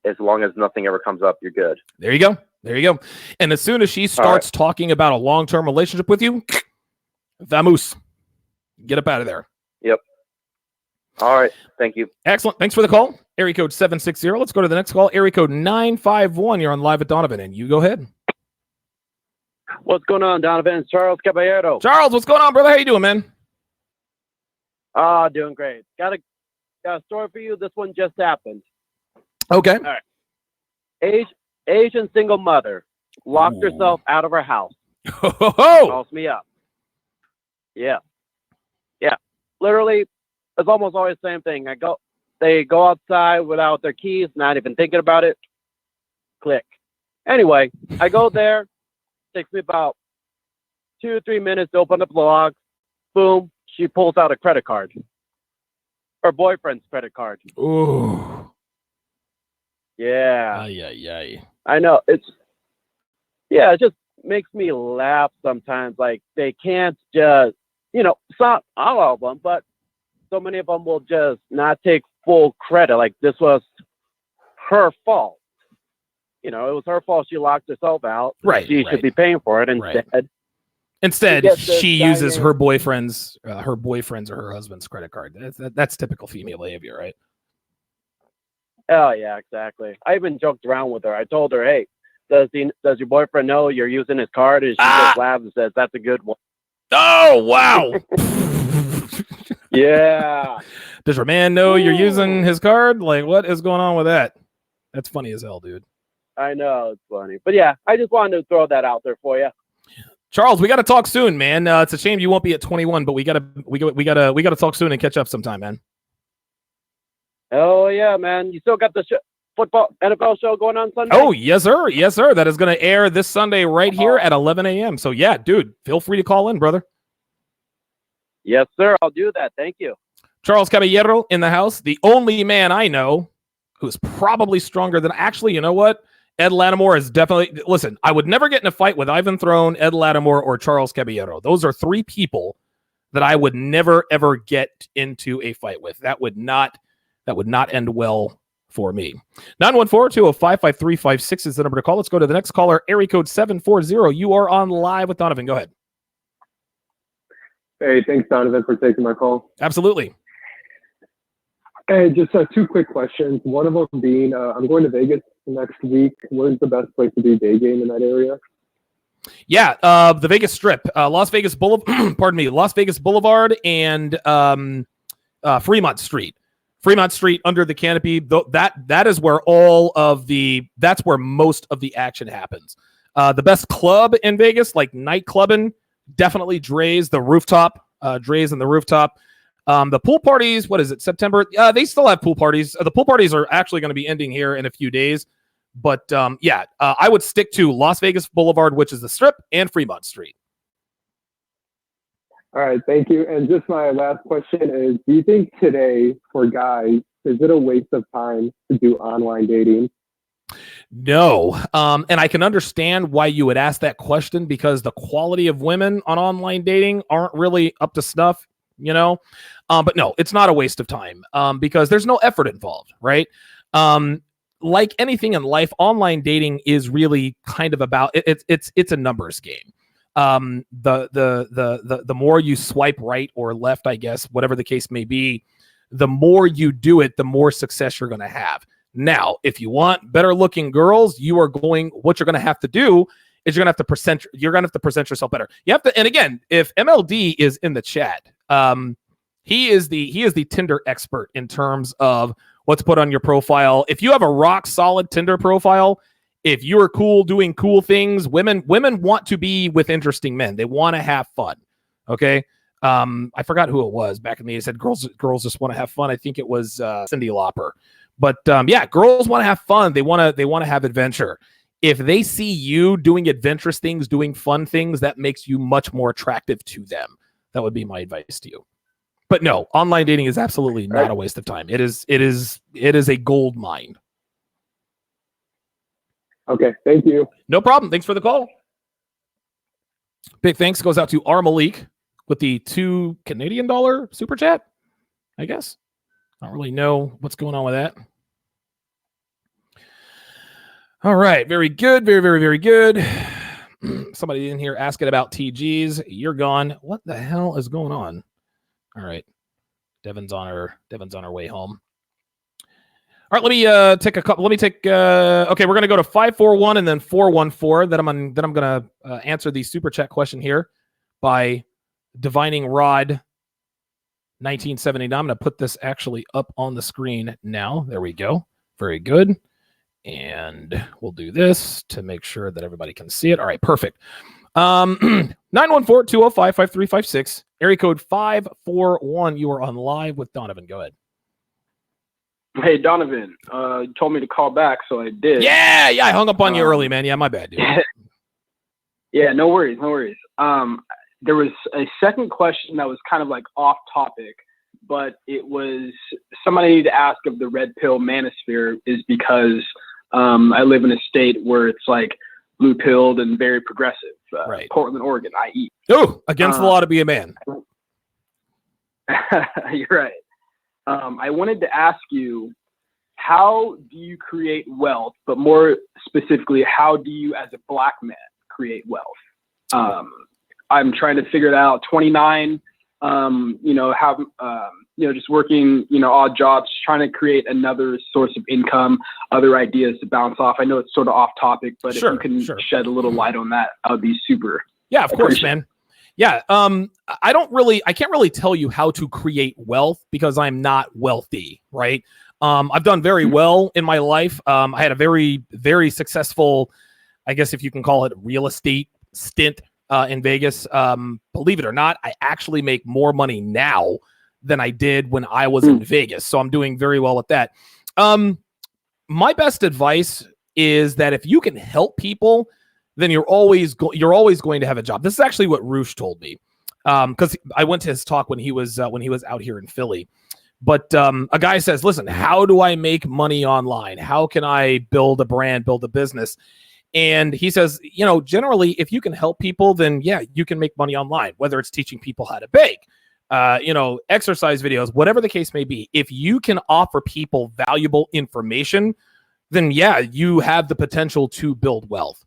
as long as nothing ever comes up, you're good. There you go. There you go. And as soon as she starts talking about a long-term relationship with you, vamoose. Get up out of there. Yep. All right. Thank you. Excellent. Thanks for the call. Area code 760. Let's go to the next call. Area code 951. You're on Live with Donovan, and you go ahead. What's going on, Donovan? It's Charles Caballero. Charles, what's going on, brother? How you doing, man? Doing great. Got a story for you. This one just happened. Okay. All right. Asian single mother locked herself out of her house. Calls me up. Yeah. Literally, it's almost always the same thing. They go outside without their keys, not even thinking about it. Click. Anyway, I go there. Takes me about 2 or 3 minutes to open up the log. Boom. She pulls out a credit card. Her boyfriend's credit card. Ooh. Yeah. Ay. I know. It just makes me laugh sometimes. Like, they can't just, it's not all of them, but so many of them will just not take full credit. Like, this was her fault. It was her fault. She locked herself out. Right. She should be paying for it instead. Right. Instead, she uses her boyfriend's or her husband's credit card. That's typical female behavior, right? Oh yeah, exactly. I even joked around with her. I told her, "Hey, does your boyfriend know you're using his card?" And she just laughs and says, "That's a good one." Oh wow. Yeah. Does your man know you're using his card? Like, what is going on with that? That's funny as hell, dude. I know, it's funny, but yeah, I just wanted to throw that out there for you. Charles, we got to talk soon, man. It's a shame you won't be at 21, but we gotta talk soon and catch up sometime, man. Oh yeah, man. You still got the football NFL show going on Sunday? Oh yes, sir. Yes, sir. That is going to air this Sunday right here at 11 a.m. So yeah, dude, feel free to call in, brother. Yes, sir. I'll do that. Thank you. Charles Caballero in the house, the only man I know who's probably stronger than actually. You know what? Ed Lattimore is definitely, listen, I would never get in a fight with Ivan Throne, Ed Lattimore, or Charles Caballero. Those are 3 people that I would never, ever get into a fight with. That would not end well for me. 914-205-5356 is the number to call. Let's go to the next caller, area code 740. You are on Live with Donovan. Go ahead. Hey, thanks, Donovan, for taking my call. Absolutely. Hey, just 2 quick questions. One of them being, I'm going to Vegas next week. Where's the best place to do day game in that area? Yeah, the Vegas Strip, Las Vegas Boulevard. Pardon me, Las Vegas Boulevard and Fremont Street. Fremont Street under the canopy. That is where that's where most of the action happens. The best club in Vegas, like night clubbing, definitely Dre's, the rooftop. Dre's and the rooftop. The pool parties, what is it, September? They still have pool parties. The pool parties are actually going to be ending here in a few days. But I would stick to Las Vegas Boulevard, which is the Strip, and Fremont Street. All right, thank you. And just my last question is, do you think today, for guys, is it a waste of time to do online dating? No. And I can understand why you would ask that question, because the quality of women on online dating aren't really up to snuff, But no, it's not a waste of time because there's no effort involved, right? Like anything in life, online dating is really kind of about it's a numbers game. The more you swipe right or left, I guess, whatever the case may be, the more you do it, the more success you're going to have. Now, if you want better looking girls, what you're going to have to do is you're going to have to present yourself better. You have to, and again, if MLD is in the chat, he is the Tinder expert in terms of what's put on your profile. If you have a rock solid Tinder profile, If you're cool doing cool things, women want to be with interesting men. They want to have fun. Okay. I forgot who it was back in the day. It said girls just want to have fun. I think it was Cyndi Lauper. But yeah, girls want to have fun. They want to have adventure. If they see you doing adventurous things, doing fun things, that makes you much more attractive to them. That would be my advice to you. But no, online dating is absolutely not a waste of time. It is a gold mine. Okay, thank you. No problem. Thanks for the call. Big thanks goes out to R. Malik with the $2 Canadian super chat, I guess. I don't really know what's going on with that. All right, very good. Very, very, very good. Somebody in here asking about TGs. You're gone. What the hell is going on? All right. Devin's on her way home. All right, let me take a couple. Okay, we're gonna go to 541 and then 414. Then I'm gonna answer the super chat question here by Divining Rod 1979. I'm gonna put this actually up on the screen now. There we go. Very good. And we'll do this to make sure that everybody can see it. All right, perfect. 914-205-5356. Area code 541. You are on live with Donovan. Go ahead. Hey, Donovan, you told me to call back, so I did. Yeah, I hung up on you early, man. Yeah, my bad, dude. Yeah, no worries. There was a second question that was kind of like off topic, but it was somebody I need to ask of the red pill manosphere is because I live in a state where it's like blue pilled and very progressive. Right. Portland, Oregon, i.e. Oh, against the law to be a man. You're right. I wanted to ask you, how do you create wealth, but more specifically, how do you as a black man create wealth? I'm trying to figure it out. 29, just working, odd jobs, trying to create another source of income, other ideas to bounce off. I know it's sort of off topic, but if you can shed a little light on that, that would be super. Yeah, of course, man. Yeah. I can't really tell you how to create wealth because I'm not wealthy, right? I've done very well in my life. I had a very, very successful, I guess if you can call it, real estate stint in Vegas. Believe it or not, I actually make more money now than I did when I was in Vegas. So I'm doing very well at that. My best advice is that if you can help people, then you're always going to have a job. This is actually what Roosh told me, because I went to his talk when he was out here in Philly. But a guy says, "Listen, how do I make money online? How can I build a brand, build a business?" And he says, generally, if you can help people, then yeah, you can make money online. Whether it's teaching people how to bake, exercise videos, whatever the case may be. If you can offer people valuable information, then yeah, you have the potential to build wealth.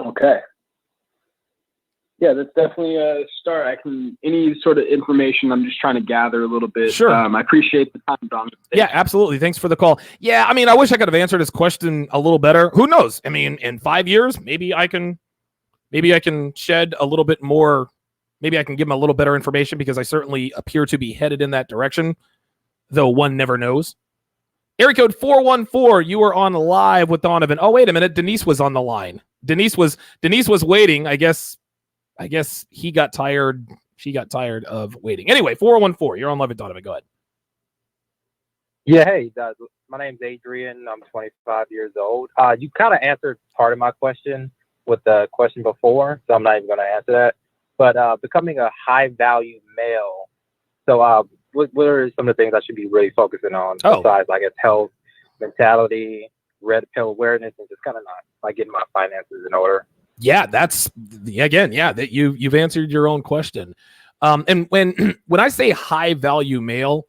Okay. Yeah, that's definitely a start. Any sort of information I'm just trying to gather a little bit. Sure. I appreciate the time, Donovan. Yeah, absolutely. Thanks for the call. Yeah, I wish I could have answered his question a little better. Who knows? In 5 years, maybe I can shed a little bit more. Maybe I can give him a little better information because I certainly appear to be headed in that direction, though one never knows. Area code 414, you are on live with Donovan. Oh, wait a minute. Denise was on the line. Denise was waiting. I guess he got tired. She got tired of waiting. Anyway, 414, you're on live with Donovan. Go ahead. Yeah, hey, my name's Adrian. I'm 25 years old. You kind of answered part of my question with the question before, so I'm not even going to answer that. But becoming a high-value male, so what are some of the things I should be really focusing on besides, I guess, health, mentality, red pill awareness, and just kind of not getting my finances in order? Yeah, that you've answered your own question. And when I say high value male,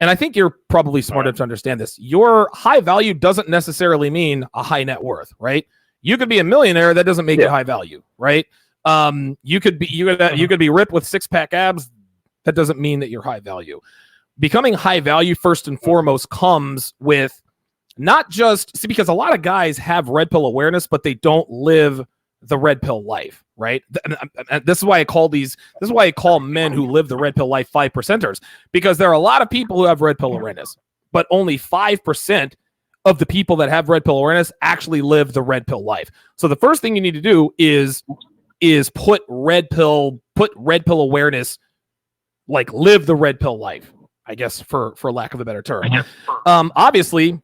and I think you're probably smart enough to understand this, your high value doesn't necessarily mean a high net worth, right? You could be a millionaire, that doesn't make you high value, right? You could be ripped with 6-pack abs, that doesn't mean that you're high value. Becoming high value first and foremost comes with not just because a lot of guys have red pill awareness, but they don't live the red pill life, right? This is why I call men who live the red pill life 5%ers, because there are a lot of people who have red pill awareness, but only 5% of the people that have red pill awareness actually live the red pill life. So the first thing you need to do is put red pill awareness, like live the red pill life, I guess, for lack of a better term. Obviously,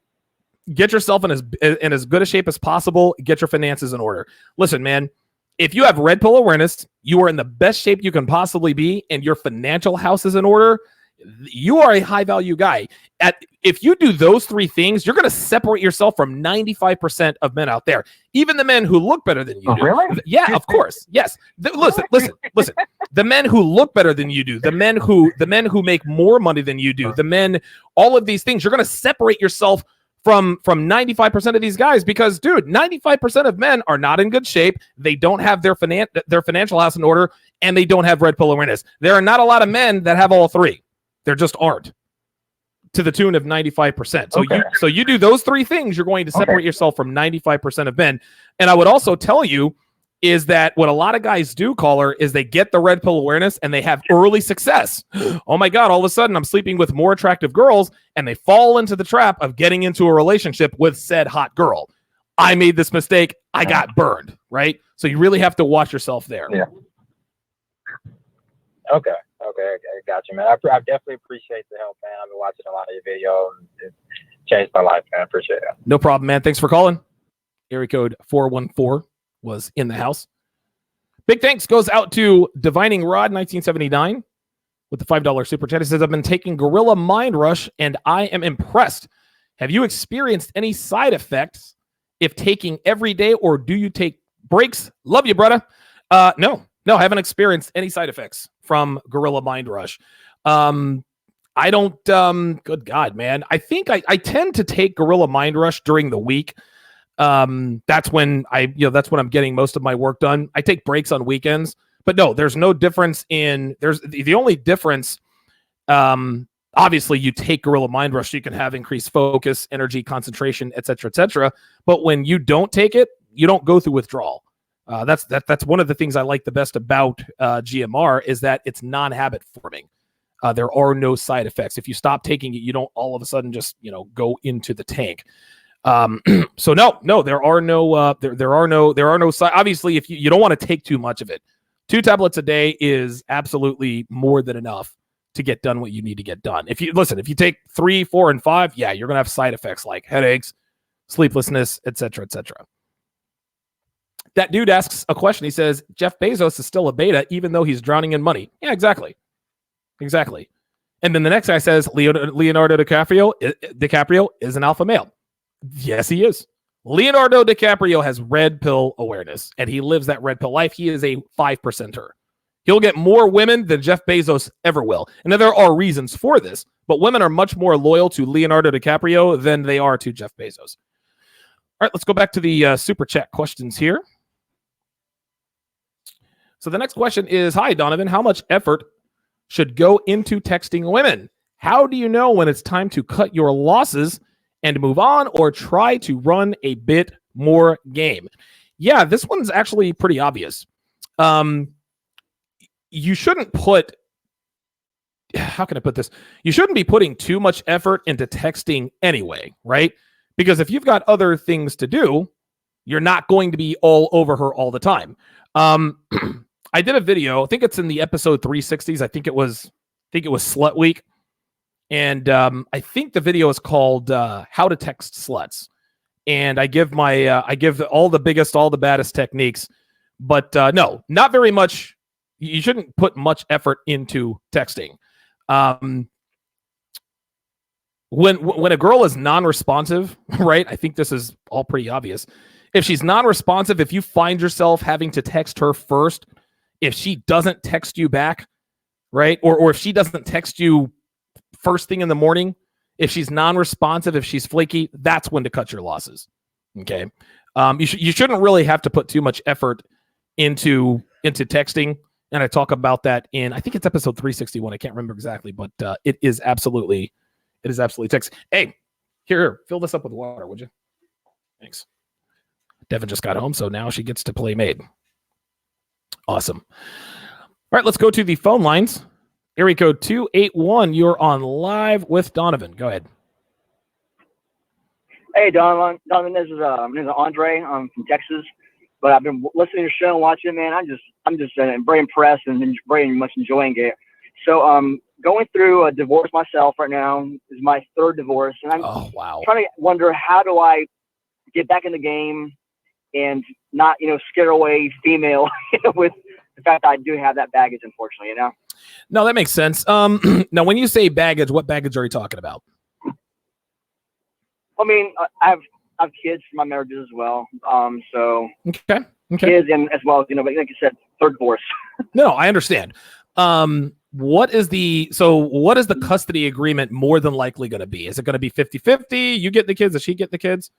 get yourself in as good a shape as possible. Get your finances in order. Listen, man, if you have red pill awareness, you are in the best shape you can possibly be, and your financial house is in order. You are a high value guy. If you do those three things, you're going to separate yourself from 95% of men out there, even the men who look better than you do. Really? Yeah, of course. Yes. Listen. The men who look better than you do, the men who make more money than you do, all of these things, you're going to separate yourself from 95% of these guys, because, dude, 95% of men are not in good shape. They don't have their financial house in order, and they don't have red pill awareness. There are not a lot of men that have all three. There just aren't, to the tune of 95%. So you do those three things, you're going to separate yourself from 95% of men. And I would also tell you is that what a lot of guys do, caller, is they get the red pill awareness and they have early success. Oh my God, all of a sudden I'm sleeping with more attractive girls, and they fall into the trap of getting into a relationship with said hot girl. I made this mistake. I got burned, right? So you really have to watch yourself there. Yeah. Okay, I got you, man. I definitely appreciate the help, man. I've been watching a lot of your videos, and it changed my life, man. I appreciate it. No problem, man. Thanks for calling. Area code 414 was in the house. Big thanks goes out to Divining Rod 1979 with the $5 super chat. He says, I've been taking Gorilla Mind Rush and I am impressed. Have you experienced any side effects taking every day, or do you take breaks? Love you, brother. No, I haven't experienced any side effects from Gorilla Mind Rush. I don't, good God, man. I think I tend to take Gorilla Mind Rush during the week. That's when that's when I'm getting most of my work done. I take breaks on weekends, but no, there's no difference there's the only difference. Obviously you take Gorilla Mind Rush, you can have increased focus, energy, concentration, et cetera, but when you don't take it, you don't go through withdrawal. That's one of the things I like the best about GMR is that it's non-habit forming. There are no side effects. If you stop taking it, you don't all of a sudden just go into the tank. So no, there are no side. Obviously, if you don't want to take too much of it, 2 tablets a day is absolutely more than enough to get done what you need to get done. If you take 3, 4, and 5, yeah, you're gonna have side effects like headaches, sleeplessness, et cetera. That dude asks a question. He says, Jeff Bezos is still a beta, even though he's drowning in money. Yeah, exactly. And then the next guy says, Leonardo DiCaprio is an alpha male. Yes, he is. Leonardo DiCaprio has red pill awareness, and he lives that red pill life. He is a 5%er. He'll get more women than Jeff Bezos ever will. And there are reasons for this, but women are much more loyal to Leonardo DiCaprio than they are to Jeff Bezos. All right, let's go back to the super chat questions here. So the next question is, hi, Donovan, how much effort should go into texting women? How do you know when it's time to cut your losses and move on, or try to run a bit more game? Yeah, this one's actually pretty obvious. You shouldn't put, how can I put this? You shouldn't be putting too much effort into texting anyway, right? Because if you've got other things to do, you're not going to be all over her all the time. I did a video, I think it's in the episode 360s. I think it was Slut Week. And I think the video is called How to Text Sluts. And I give all the biggest, all the baddest techniques. But no, not very much. You shouldn't put much effort into texting. When a girl is non-responsive, right? I think this is all pretty obvious. If she's non-responsive, if you find yourself having to text her first, if she doesn't text you back, right? Or if she doesn't text you first thing in the morning, if she's non-responsive, if she's flaky, that's when to cut your losses. Okay. You shouldn't really have to put too much effort into texting. And I talk about that in, I think it's episode 361. I can't remember exactly, but it is absolutely text. Hey, here, fill this up with water, would you? Thanks. Devin just got home, so now she gets to play maid. Awesome. All right, let's go to the phone lines. Area code 281. You're on live with Donovan. Go ahead. Hey, Donovan, this is my name is Andre. I'm from Texas, but I've been listening to your show and watching it, man. I'm just very impressed and very much enjoying it. So, going through a divorce myself right now. This is my third divorce, and I'm trying to wonder, how do I get back in the game and not, scare away female with the fact that I do have that baggage, unfortunately, No, that makes sense. Now, when you say baggage, what baggage are you talking about? I mean, I have kids from my marriages as well. So okay. Kids and as well as, but like you said, third divorce. No, I understand. What is the custody agreement more than likely going to be? Is it going to be 50-50? You get the kids, does she get the kids?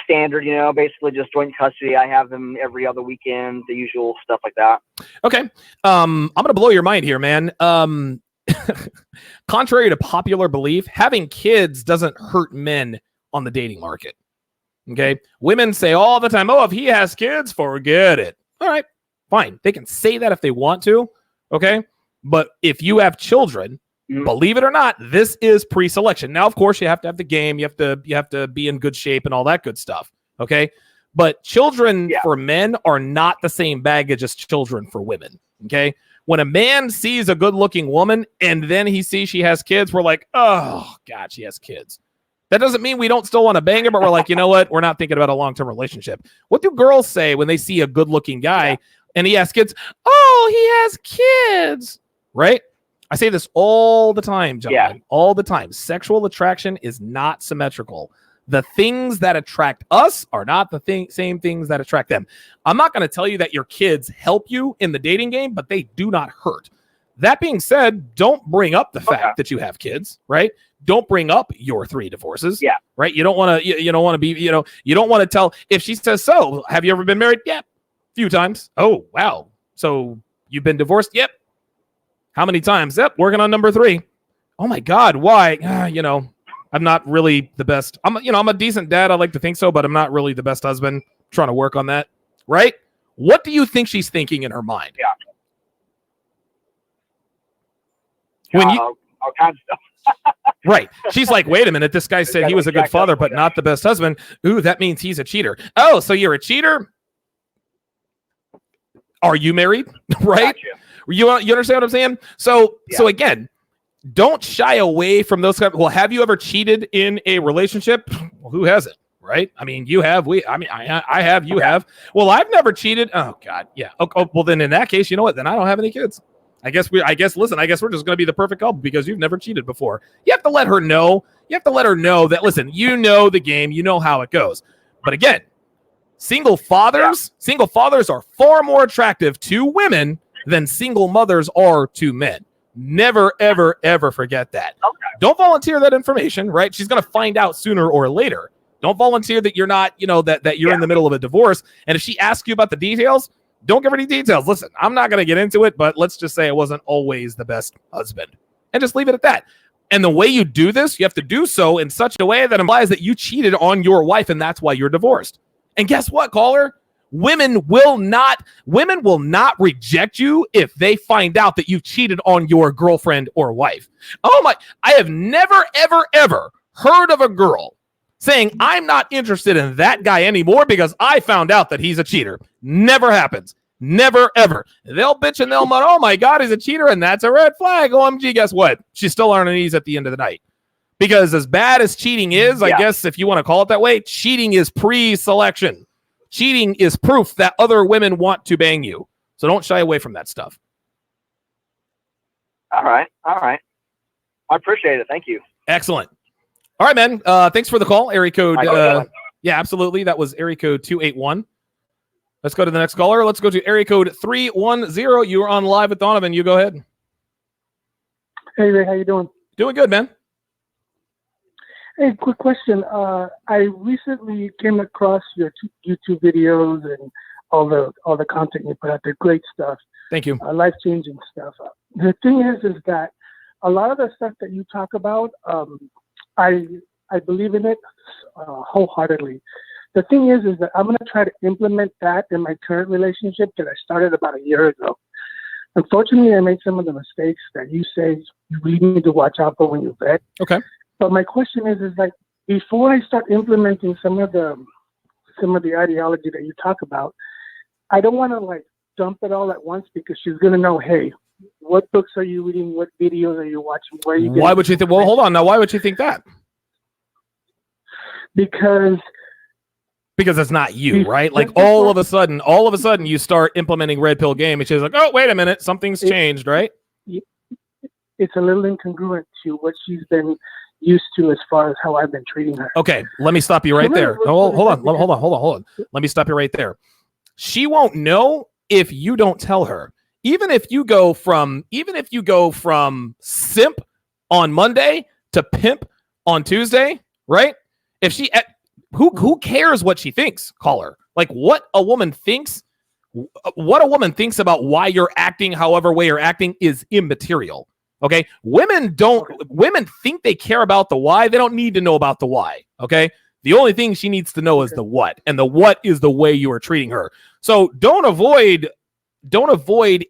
Standard, basically just joint custody. I have them every other weekend, the usual stuff like that. Okay. I'm going to blow your mind here, man. Contrary to popular belief, having kids doesn't hurt men on the dating market. Okay. Women say all the time, oh, if he has kids, forget it. All right, fine. They can say that if they want to. Okay. But if you have children, believe it or not, this is pre-selection. Now, of course, you have to have the game. You have to be in good shape and all that good stuff. Okay. But children for men are not the same baggage as children for women. Okay. When a man sees a good-looking woman and then he sees she has kids, we're like, oh, God, she has kids. That doesn't mean we don't still want to bang her, but we're like, you know what? We're not thinking about a long-term relationship. What do girls say when they see a good-looking guy and he has kids? Oh, he has kids, right? I say this all the time, John, all the time. Sexual attraction is not symmetrical. The things that attract us are not the same things that attract them. I'm not going to tell you that your kids help you in the dating game, but they do not hurt. That being said, don't bring up the fact that you have kids, right? Don't bring up your 3 divorces. Yeah. Right. You don't want to, you don't want to be, you don't want to tell, if she says, so have you ever been married? Yeah. A few times. Oh, wow. So you've been divorced? Yep. How many times? Yep. Working on number 3. Oh my God. Why? I'm not really the best. I'm a decent dad. I like to think so, but I'm not really the best husband. I'm trying to work on that. Right. What do you think she's thinking in her mind? Yeah. When you, all kinds of stuff. Right. She's like, wait a minute. This guy said he was a good father, but not the best husband. Ooh, that means he's a cheater. Oh, so you're a cheater? Are you married? Right. Gotcha. You understand what I'm saying? So again, don't shy away from those kind of, well, have you ever cheated in a relationship? Well, who hasn't? Right. I mean, you have, I have, you have. Well, I've never cheated. Oh God. Yeah. Oh, well then in that case, you know what? Then I don't have any kids. I guess we're just going to be the perfect couple because you've never cheated before. You have to let her know. You have to let her know that, listen, you know the game, you know how it goes. But again, single fathers are far more attractive to women than single mothers are to men. Never, ever, ever forget that. Okay. Don't volunteer that information, right? She's going to find out sooner or later. Don't volunteer that you're not, that you're in the middle of a divorce. And if she asks you about the details, don't give her any details. Listen, I'm not going to get into it, but let's just say I wasn't always the best husband. And just leave it at that. And the way you do this, you have to do so in such a way that implies that you cheated on your wife, and that's why you're divorced. And guess what, caller? Women will not reject you if they find out that you cheated on your girlfriend or wife. Oh my, I have never, ever, ever heard of a girl saying, I'm not interested in that guy anymore because I found out that he's a cheater. Never happens. Never, ever. They'll bitch and they'll mutter, oh my God, he's a cheater, and that's a red flag. OMG, guess what? She's still on her knees at the end of the night. Because as bad as cheating is, I guess if you want to call it that way, cheating is pre-selection. Cheating is proof that other women want to bang you. So don't shy away from that stuff. All right. I appreciate it. Thank you. Excellent. All right, man. Thanks for the call. Area code. Yeah, absolutely. That was area code 281. Let's go to the next caller. Let's go to area code 310. You are on live with Donovan. You go ahead. Hey, Ray. How you doing? Doing good, man. Hey, quick question. I recently came across your YouTube videos and all the content you put out there. Great stuff. Thank you. Life-changing stuff. The thing is that a lot of the stuff that you talk about, I believe in it wholeheartedly. The thing is that I'm going to try to implement that in my current relationship that I started about a year ago. Unfortunately, I made some of the mistakes that you say you really need to watch out for when you vet. Okay. But my question is like, before I start implementing some of the ideology that you talk about, I don't want to like dump it all at once because she's gonna know, hey, what books are you reading? What videos are you watching? Where are you? Why would you think? Well, hold on. Now, why would you think that? Because it's not you, right? Like all of a sudden, you start implementing red pill game, and she's like, "Oh, wait a minute, something's changed," right? It's a little incongruent to what she's been used to as far as how I've been treating her. Okay, let me stop you right there. Oh, hold on. Let me stop you right there. She won't know if you don't tell her. Even if you go from simp on Monday to pimp on Tuesday, right? If she who cares what she thinks, caller? Like what a woman thinks about why you're acting however way you're acting is immaterial. Okay? Women think they care about the why. They don't need to know about the why. Okay? The only thing she needs to know is the what, and the what is the way you are treating her. So don't avoid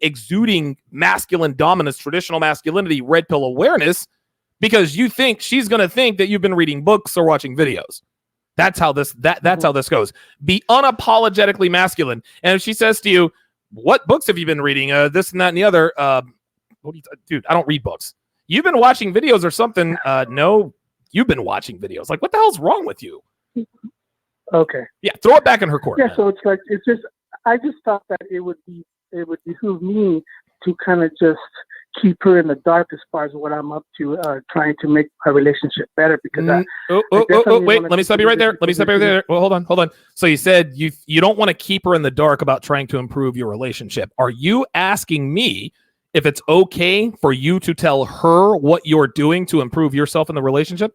exuding masculine dominance, traditional masculinity, red pill awareness, because you think she's going to think that you've been reading books or watching videos. That's how this goes. Be unapologetically masculine. And if she says to you, "What books have you been reading? This and that and the other." Dude, I don't read books. You've been watching videos or something. No, you've been watching videos. Like, what the hell's wrong with you? Okay. Yeah, throw it back in her court. Yeah, man. so it's like I just thought that it would behoove me to kind of just keep her in the dark as far as what I'm up to, trying to make our relationship better. Because wait, let me stop you right there. Well, hold on. So you said you don't want to keep her in the dark about trying to improve your relationship. Are you asking me if it's okay for you to tell her what you're doing to improve yourself in the relationship?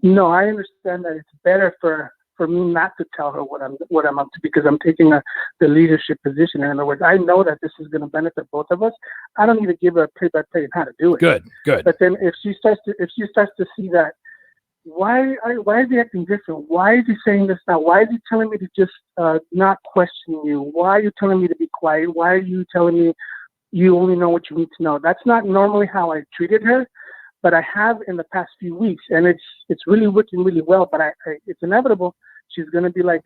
No, I understand that it's better for me not to tell her what I'm up to, because I'm taking the leadership position. In other words, I know that this is going to benefit both of us. I don't need to give her a play-by-play on how to do it. Good. But then if she starts to see that, why is he acting different? Why is he saying this now? Why is he telling me to just not question you? Why are you telling me to be quiet? Why are you telling me you only know what you need to know? That's not normally how I treated her, but I have in the past few weeks, and it's really working really well. But it's inevitable. She's gonna be like,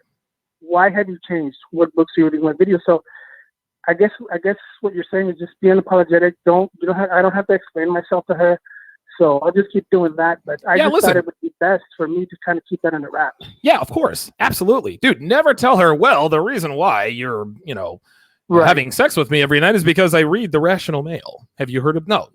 "Why have you changed? What books are you reading? What videos?" So I guess what you're saying is just be unapologetic. I don't have to explain myself to her. So I'll just keep doing that. But I thought it would be best for me to kind of keep that under wraps. Yeah, of course, absolutely, dude. Never tell her. Well, the reason why you're having sex with me every night is because I read The Rational Male. Have you heard of? No.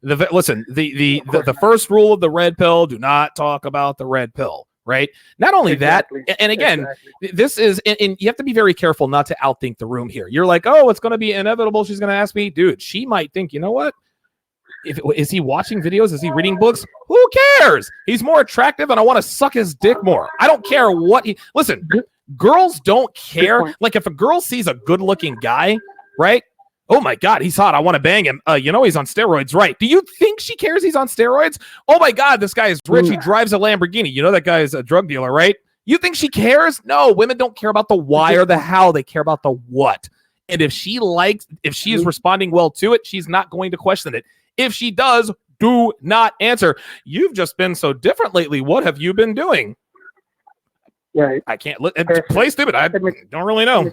Listen, the first rule of the red pill: do not talk about the red pill. Right? Not only that, and again, this is, and you have to be very careful not to outthink the room here. You're like, oh, it's going to be inevitable. She's going to ask me, dude. She might think, you know what? Is he watching videos? Is he reading books? Who cares? He's more attractive, and I want to suck his dick more. I don't care what he. Listen, girls don't care. Like if a girl sees a good-looking guy, right? Oh my God, he's hot. I want to bang him. He's on steroids, right? Do you think she cares he's on steroids? Oh my God, this guy is rich. He drives a Lamborghini. You know that guy is a drug dealer, right? You think she cares? No, women don't care about the why or the how. They care about the what. And if she is responding well to it, she's not going to question it. If she does, do not answer. You've just been so different lately. What have you been doing? Yeah, I can't play stupid. I don't really know.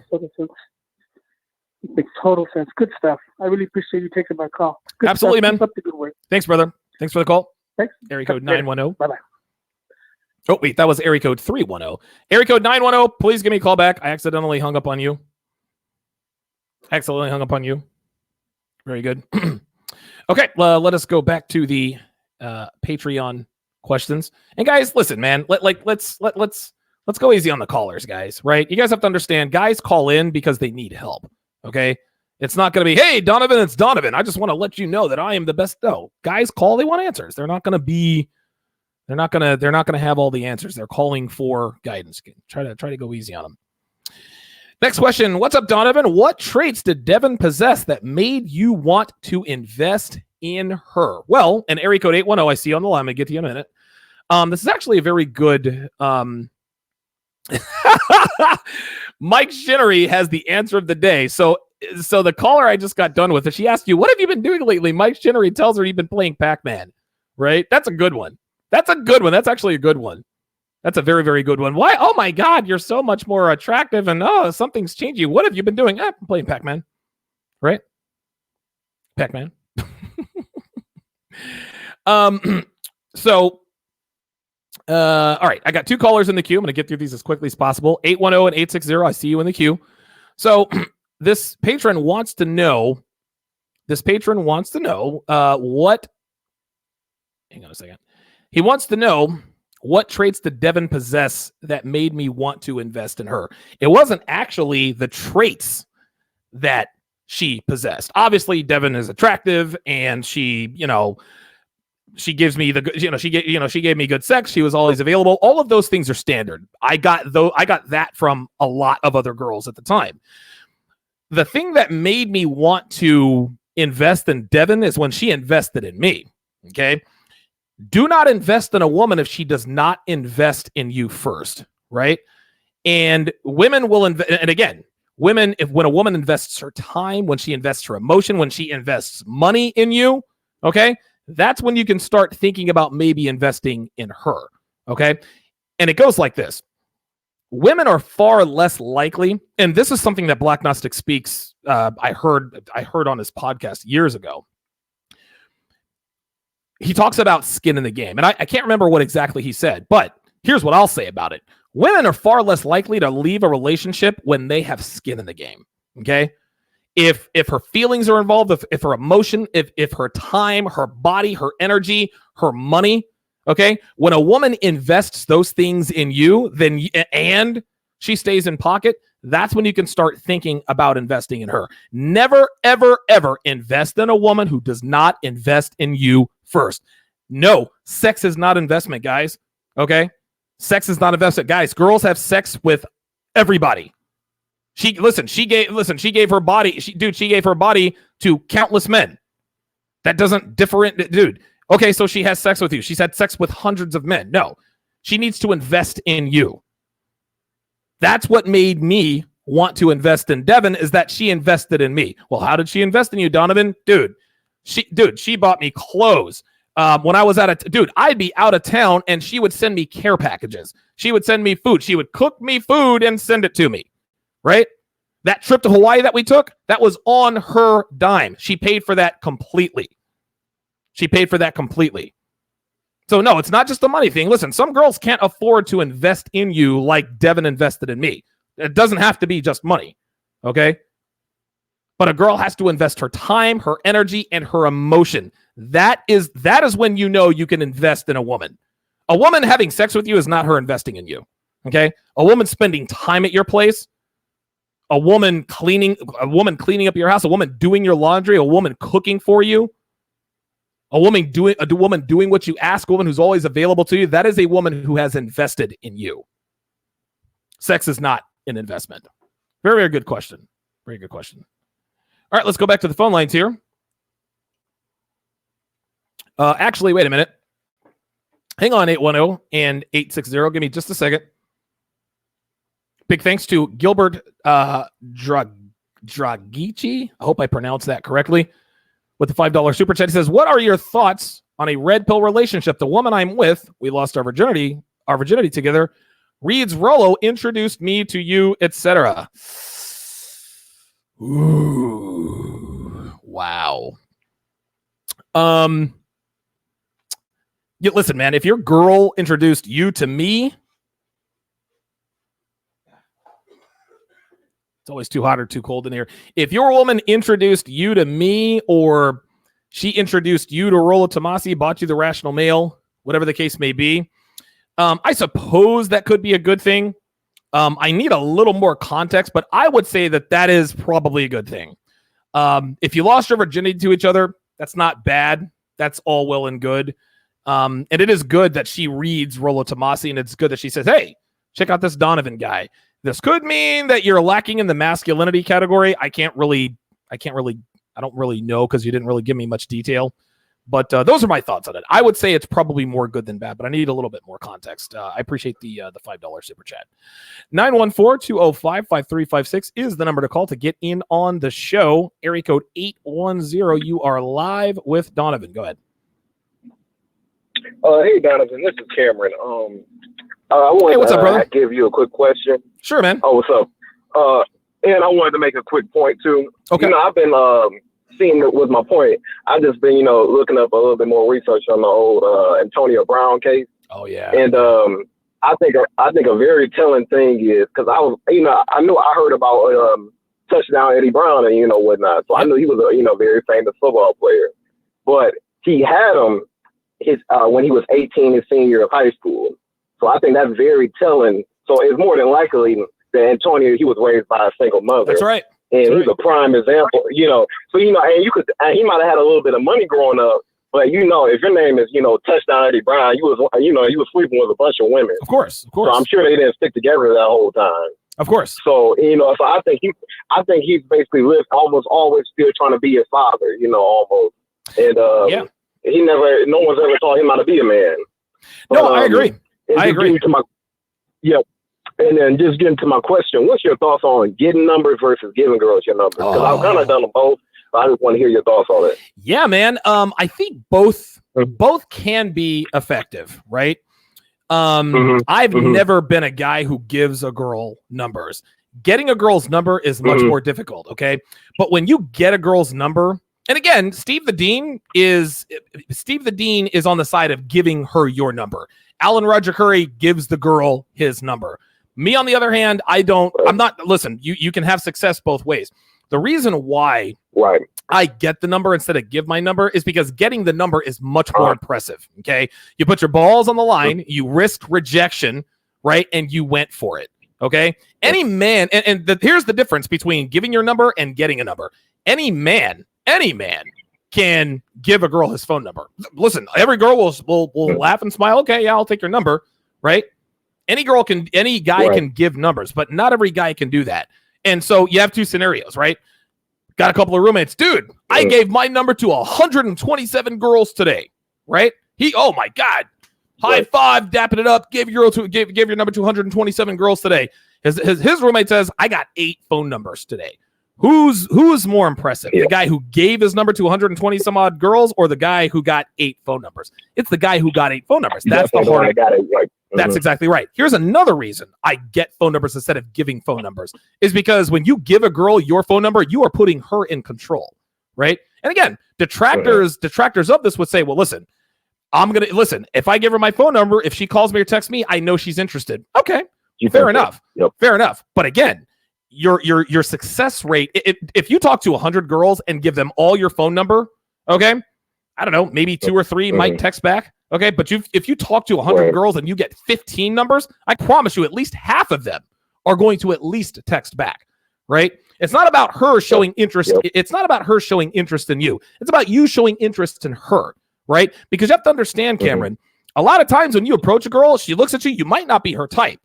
It makes total sense. Good stuff. I really appreciate you taking my call. Good Absolutely, stuff. man. Keep up the good work. Thanks, brother. Thanks for the call. Thanks. Area code 910. Bye-bye. Oh, wait, that was area code 310. Area code 910, please give me a call back. I accidentally hung up on you. Very good. Okay, let us go back to the Patreon questions. And guys, listen, man, let's go easy on the callers, guys, right? You guys have to understand, guys call in because they need help. Okay, it's not going to be, hey, Donovan, it's Donovan. I just want to let you know that I am the best. No, guys call. They want answers. They're not going to have all the answers. They're calling for guidance. Try to go easy on them. Next question. What's up, Donovan? What traits did Devin possess that made you want to invest in her? Well, and area code 810, I see on the line. I'm going to get to you in a minute. This is actually a very good. Mike Shinnery has the answer of the day. So the caller I just got done with, if she asked you, what have you been doing lately? Mike Shinnery tells her you've been playing Pac-Man, right? That's a good one. That's a good one. That's actually a good one. That's a very, very good one. Why? Oh my God, you're so much more attractive, and oh, something's changed you. What have you been doing? I'm playing Pac-Man, right? Pac-Man. So, all right, I got 2 callers in the queue. I'm going to get through these as quickly as possible. 810 and 860. I see you in the queue. So, this patron wants to know. What. Hang on a second. He wants to know what traits did Devin possess that made me want to invest in her. It wasn't actually the traits that she possessed. Obviously, Devin is attractive, and she gives me she gave me good sex. She was always available. All of those things are standard. I got that from a lot of other girls at the time. The thing that made me want to invest in Devin is when she invested in me. Okay. Do not invest in a woman if she does not invest in you first, right? And women will invest. And again, when a woman invests her time, when she invests her emotion, when she invests money in you, okay, that's when you can start thinking about maybe investing in her, okay? And it goes like this. Women are far less likely, and this is something that Black Gnostic Speaks, I heard on his podcast years ago. He talks about skin in the game, and I can't remember what exactly he said, but here's what I'll say about it. Women are far less likely to leave a relationship when they have skin in the game, okay? If her feelings are involved, if her emotion, if her time, her body, her energy, her money, okay? When a woman invests those things in you, and she stays in pocket, that's when you can start thinking about investing in her. Never, ever, ever invest in a woman who does not invest in you first. No, sex is not investment, guys. Okay? Sex is not investment. Guys, girls have sex with everybody. She gave her body. She gave her body to countless men. That doesn't differentiate, dude. Okay, so she has sex with you. She's had sex with hundreds of men. No, she needs to invest in you. That's what made me want to invest in Devin, is that she invested in me. Well, how did she invest in you, Donovan? She bought me clothes. When I was I'd be out of town and she would send me care packages. She would send me food. She would cook me food and send it to me, right? That trip to Hawaii that we took, that was on her dime. She paid for that completely. So no, it's not just a money thing. Listen, some girls can't afford to invest in you like Devin invested in me. It doesn't have to be just money, okay? But a girl has to invest her time, her energy, and her emotion. That is when you know you can invest in a woman. A woman having sex with you is not her investing in you, okay? A woman spending time at your place, a woman cleaning up your house, a woman doing your laundry, a woman cooking for you, a woman doing what you ask, a woman who's always available to you, that is a woman who has invested in you. Sex is not an investment. Very, very good question. Very good question. All right, let's go back to the phone lines here. Actually, wait a minute. Hang on, 810 and 860. Give me just a second. Big thanks to Gilbert Dragici. I hope I pronounced that correctly. With the $5 super chat, he says, "What are your thoughts on a red pill relationship? The woman I'm with, we lost our virginity together. Reads Rollo introduced me to you, etc." Ooh, wow. Listen, man, if your girl introduced you to me, it's always too hot or too cold in here. If your woman introduced you to me, or she introduced you to Rollo Tomasi, bought you the Rational Mail, whatever the case may be, I suppose that could be a good thing. I need a little more context, but I would say that is probably a good thing. If you lost your virginity to each other, that's not bad. That's all well and good. And it is good that she reads Rollo Tomasi, and it's good that she says, "Hey, check out this Donovan guy." This could mean that you're lacking in the masculinity category. I don't really know, because you didn't really give me much detail. But those are my thoughts on it. I would say it's probably more good than bad, but I need a little bit more context. I appreciate the $5 super chat. 914-205-5356 is the number to call to get in on the show. Area code 810. You are live with Donovan. Go ahead. Hey Donovan, this is Cameron. I wanted what's up, brother? to give you a quick question. Sure, man. Oh, what's up? And I wanted to make a quick point too. Okay. You know, I've been seeing it with my point. I've just been, looking up a little bit more research on the old Antonio Brown case. Oh yeah. And I think a very telling thing is because I heard about touchdown Eddie Brown and whatnot. So I knew he was a very famous football player, but he had him when he was 18, his senior year of high school. So I think that's very telling. So it's more than likely that Antonio, he was raised by a single mother. That's right. And he's a prime example, So, and he might have had a little bit of money growing up, but if your name is, touchdown Eddie Brown, you was sleeping with a bunch of women. Of course. So I'm sure they didn't stick together that whole time. Of course. So, so I think he's basically lived almost always still trying to be his father, almost. And no one's ever taught him how to be a man. No, I agree. Yep. And then just getting to my question, what's your thoughts on getting numbers versus giving girls your numbers? Because I've kind of done them both. I just want to hear your thoughts on it. Yeah, man. I think both can be effective, right? I've never been a guy who gives a girl numbers. Getting a girl's number is much more difficult, okay? But when you get a girl's number, and again, Steve the Dean is on the side of giving her your number. Alan Roger Curry gives the girl his number. Me, on the other hand, listen, you can have success both ways. The reason why I get the number instead of give my number is because getting the number is much more impressive, okay? You put your balls on the line, you risked rejection, right? And you went for it, okay? Any man, here's the difference between giving your number and getting a number. Any man can give a girl his phone number. Listen, every girl will laugh and smile. Okay, yeah, I'll take your number, right? Any guy can give numbers, but not every guy can do that. And so you have two scenarios, right? Got a couple of roommates. Dude, I gave my number to 127 girls today, right? Oh my God. High five, dapping it up, give your number to 127 girls today. His roommate says, I got 8 phone numbers today. Who's more impressive? The guy who gave his number to 120 some odd girls, or the guy who got 8 phone numbers? It's the guy who got 8 phone numbers. That's the hard. That's exactly right. Here's another reason I get phone numbers instead of giving phone numbers is because when you give a girl your phone number, you are putting her in control, right? And again, detractors of this would say, well, listen, if I give her my phone number, if she calls me or texts me, I know she's interested. Okay, fair enough. Fair enough. But again, your success rate, if you talk to 100 girls and give them all your phone number, okay, I don't know, maybe 2 or 3 might text back, okay, but if you talk to 100 girls and you get 15 numbers, I promise you at least half of them are going to at least text back, right? It's not about her showing interest. It's not about her showing interest in you. It's about you showing interest in her, right? Because you have to understand, Cameron, a lot of times when you approach a girl, she looks at you, you might not be her type.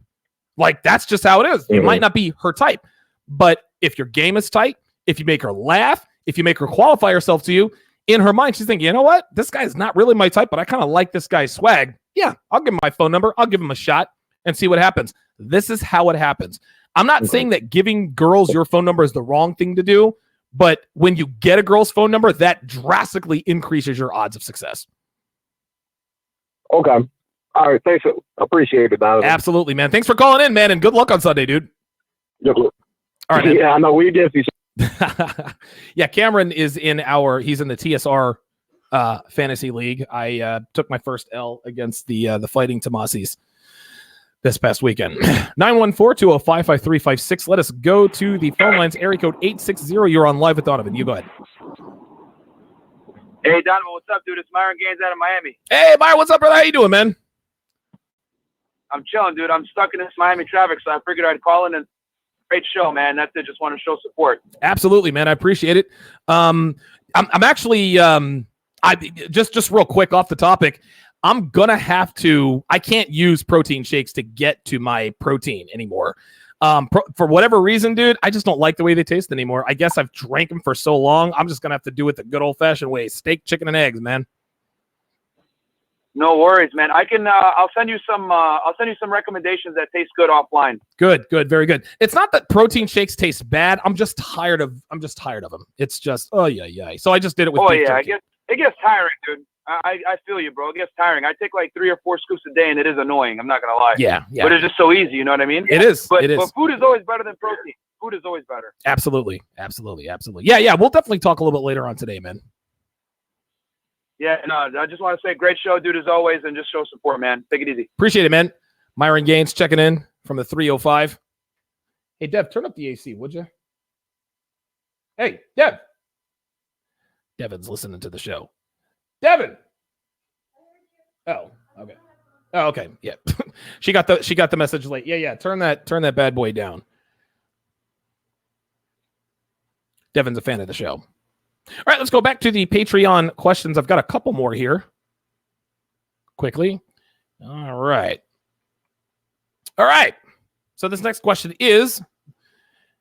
Like, that's just how it is. You might not be her type. But if your game is tight, if you make her laugh, if you make her qualify herself to you, in her mind, she's thinking, you know what? This guy's not really my type, but I kind of like this guy's swag. Yeah, I'll give him my phone number. I'll give him a shot and see what happens. This is how it happens. I'm not saying that giving girls your phone number is the wrong thing to do, but when you get a girl's phone number, that drastically increases your odds of success. Okay. All right. Thanks. Appreciate it, Donovan. Absolutely, man. Thanks for calling in, man, and good luck on Sunday, dude. Yep. All right. Man. Yeah, I know we did. Yeah, Cameron is he's in the TSR fantasy league. I took my first L against the Fighting Tomasis this past weekend. 914-205-5356. Let us go to the phone lines. Area code 860. You're on Live with Donovan. You go ahead. Hey, Donovan, what's up, dude? It's Myron Gaines out of Miami. Hey, Myron, what's up, brother? How you doing, man? I'm chilling, dude. I'm stuck in this Miami traffic, so I figured I'd call in and great show, man. That's it. Just want to show support. Absolutely, man. I appreciate it. I'm actually just real quick off the topic. I'm gonna have to. I can't use protein shakes to get to my protein anymore. For whatever reason, dude, I just don't like the way they taste anymore. I guess I've drank them for so long. I'm just gonna have to do it the good old fashioned way: steak, chicken, and eggs, man. No worries, man. I can. I'll send you some. I'll send you some recommendations that taste good offline. Good, very good. It's not that protein shakes taste bad. I'm just tired of them. It's just yeah. So I just did it with. Oh yeah, it gets tiring, dude. I feel you, bro. It gets tiring. I take like 3 or 4 scoops a day, and it is annoying. I'm not gonna lie. Yeah. But it's just so easy. You know what I mean? It is. But It is. but food is always better than protein. Food is always better. Absolutely. Yeah. We'll definitely talk a little bit later on today, man. Yeah. No, I just want to say, great show, dude, as always, and just show support, man. Take it easy. Appreciate it, man. Myron Gaines checking in from the 305. Hey, Dev, turn up the AC, would you? Hey, Dev. Devin's listening to the show. Devin. Oh, okay. Oh, okay. Yeah. she got the message late. Yeah. Turn that bad boy down. Devin's a fan of the show. All right, let's go back to the Patreon questions. I've got a couple more here. Quickly. All right. So this next question is,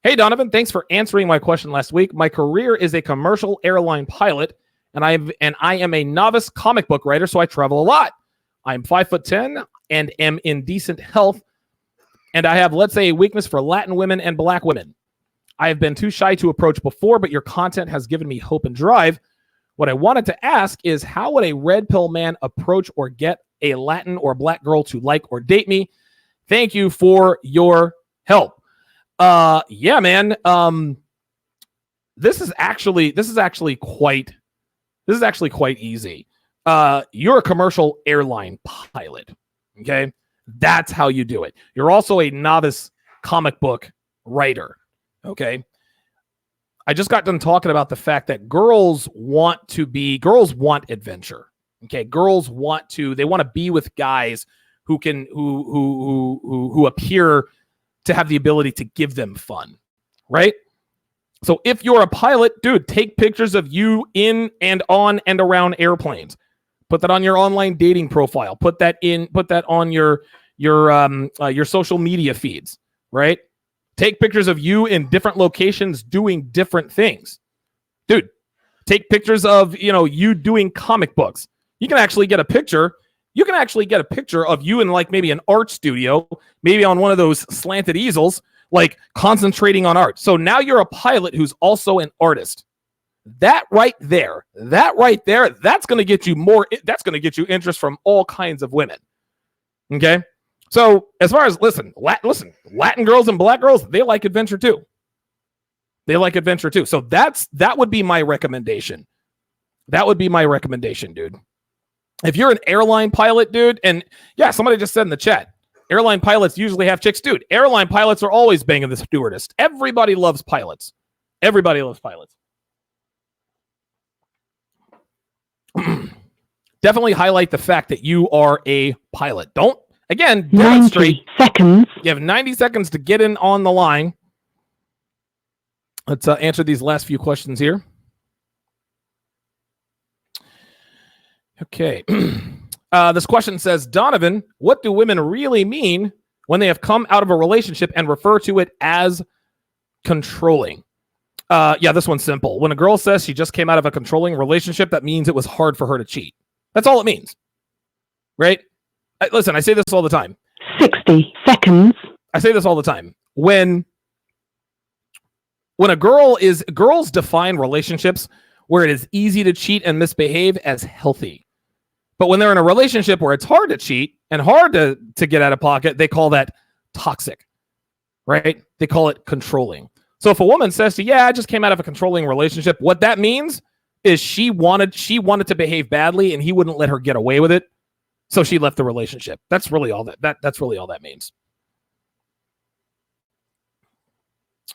hey, Donovan, thanks for answering my question last week. My career is a commercial airline pilot, and I am a novice comic book writer, so I travel a lot. I'm 5'10" and am in decent health, and I have, let's say, a weakness for Latin women and Black women. I have been too shy to approach before, but your content has given me hope and drive. What I wanted to ask is, how would a red pill man approach or get a Latin or Black girl to like or date me? Thank you for your help. Yeah, man. This is actually quite easy. You're a commercial airline pilot. Okay. That's how you do it. You're also a novice comic book writer. Okay. I just got done talking about the fact that girls want adventure. Okay. Girls want to be with guys who appear to have the ability to give them fun. Right. So if you're a pilot, dude, take pictures of you in and on and around airplanes. Put that on your online dating profile. Put that on your social media feeds, right? Take pictures of you in different locations doing different things. Dude, take pictures of, you doing comic books. You can actually get a picture. You can actually get a picture of you in like maybe an art studio, maybe on one of those slanted easels, like concentrating on art. So now you're a pilot who's also an artist. That right there, that's going to get you interest from all kinds of women. Okay. So as far as, listen, Latin girls and Black girls, they like adventure too. So that would be my recommendation. Dude. If you're an airline pilot, dude, and yeah, somebody just said in the chat, airline pilots usually have chicks. Dude, airline pilots are always banging the stewardess. Everybody loves pilots. Definitely highlight the fact that you are a pilot. Don't, again, demonstrate. 90 seconds. You have 90 seconds to get in on the line. Let's answer these last few questions here. Okay. This question says, Donovan, what do women really mean when they have come out of a relationship and refer to it as controlling? Yeah, this one's simple. When a girl says she just came out of a controlling relationship, that means it was hard for her to cheat. That's all it means. Right? Listen, I say this all the time. 60 seconds. I say this all the time. When girls define relationships where it is easy to cheat and misbehave as healthy. But when they're in a relationship where it's hard to cheat and hard to get out of pocket, they call that toxic. Right? They call it controlling. So if a woman says to you, yeah, I just came out of a controlling relationship, what that means is she wanted to behave badly and he wouldn't let her get away with it. So she left the relationship. That's really all that's really all that means.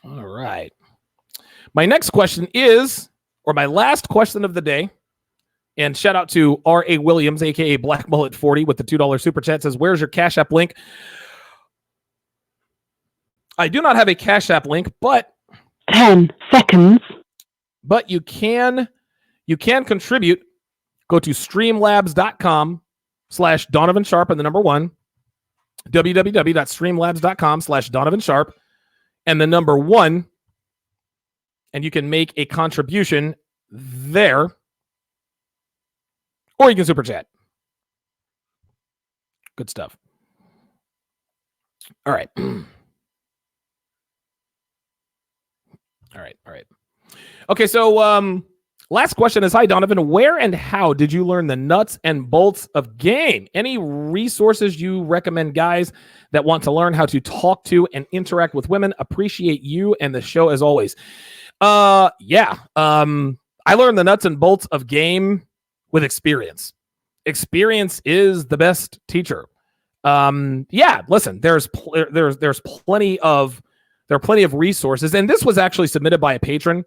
All right. My next question is, or my last question of the day, and shout out to R.A. Williams, aka Black Mullet 40 with the $2 super chat, says, where's your Cash App link? I do not have a Cash App link, but 10 seconds. But you can contribute. Go to streamlabs.com/Donovan Sharpe and the number 1. www.streamlabs.com/Donovan Sharpe and the number 1. And you can make a contribution there. Or you can super chat. Good stuff. All right. All right. Okay, so Last question is, hi, Donovan. Where and how did you learn the nuts and bolts of game? Any resources you recommend, guys, that want to learn how to talk to and interact with women? Appreciate you and the show as always. I learned the nuts and bolts of game with experience. Experience is the best teacher. Listen, there are plenty of resources, and this was actually submitted by a patron.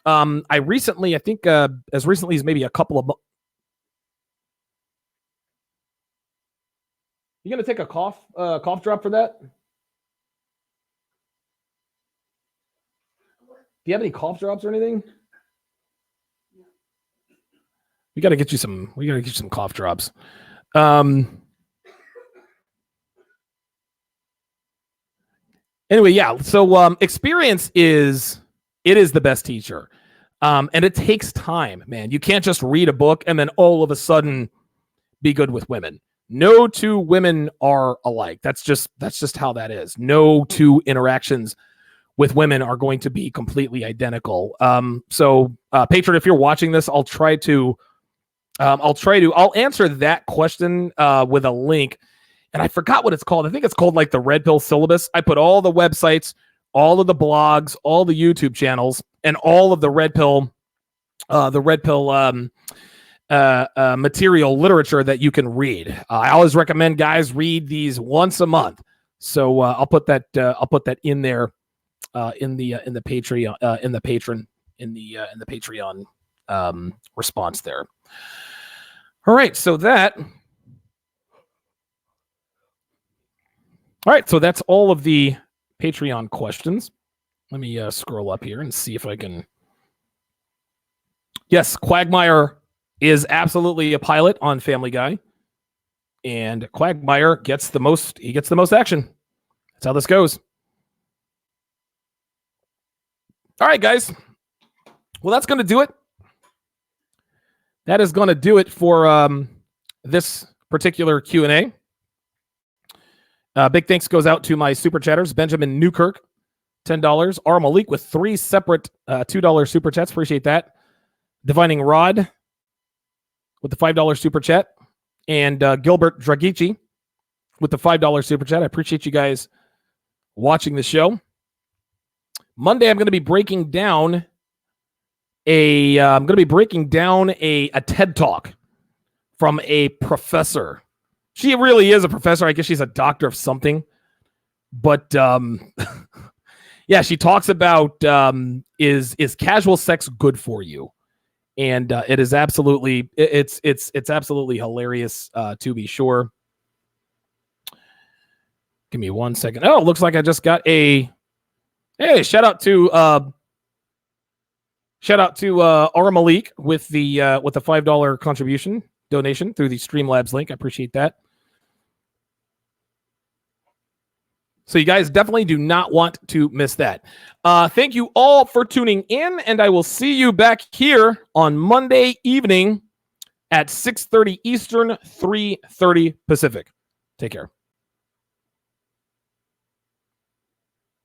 I think as recently as maybe a couple of You gonna take a cough drop for that? Do you have any cough drops or anything? We gotta get you some cough drops. Anyway, yeah. So experience is the best teacher. And it takes time, man. You can't just read a book and then all of a sudden be good with women. No two women are alike. That's just how that is. No two interactions with women are going to be completely identical. Patron, if you're watching this, I'll answer that question with a link. And I forgot what it's called. I think it's called like the Red Pill Syllabus. I put all the websites, all of the blogs, all the YouTube channels, and all of the Red Pill material literature that you can read. I always recommend guys read these once a month. So I'll put that in there in the Patreon response there. All right, so that's all of the Patreon questions. Let me scroll up here and see if I can. Yes, Quagmire is absolutely a pilot on Family Guy, and Quagmire gets the most. He gets the most action. That's how this goes. All right, guys. Well, that's going to do it. That is going to do it for this particular Q&A. Big thanks goes out to my super chatters, Benjamin Newkirk, $10. R. Malik with 3 separate $2 super chats. Appreciate that. Divining Rod with the $5 super chat. And Gilbert Dragici with the $5 super chat. I appreciate you guys watching the show. Monday, I'm going to be breaking down a TED Talk from a professor. She really is a professor. I guess she's a doctor of something. But yeah, she talks about is casual sex good for you? And it is absolutely it's absolutely hilarious to be sure. Give me 1 second. Oh, it looks like I just got a shout out to Ara Malik with the $5 donation through the Streamlabs link. I appreciate that. So you guys definitely do not want to miss that. Thank you all for tuning in, and I will see you back here on Monday evening at 6:30 Eastern, 3:30 Pacific. Take care.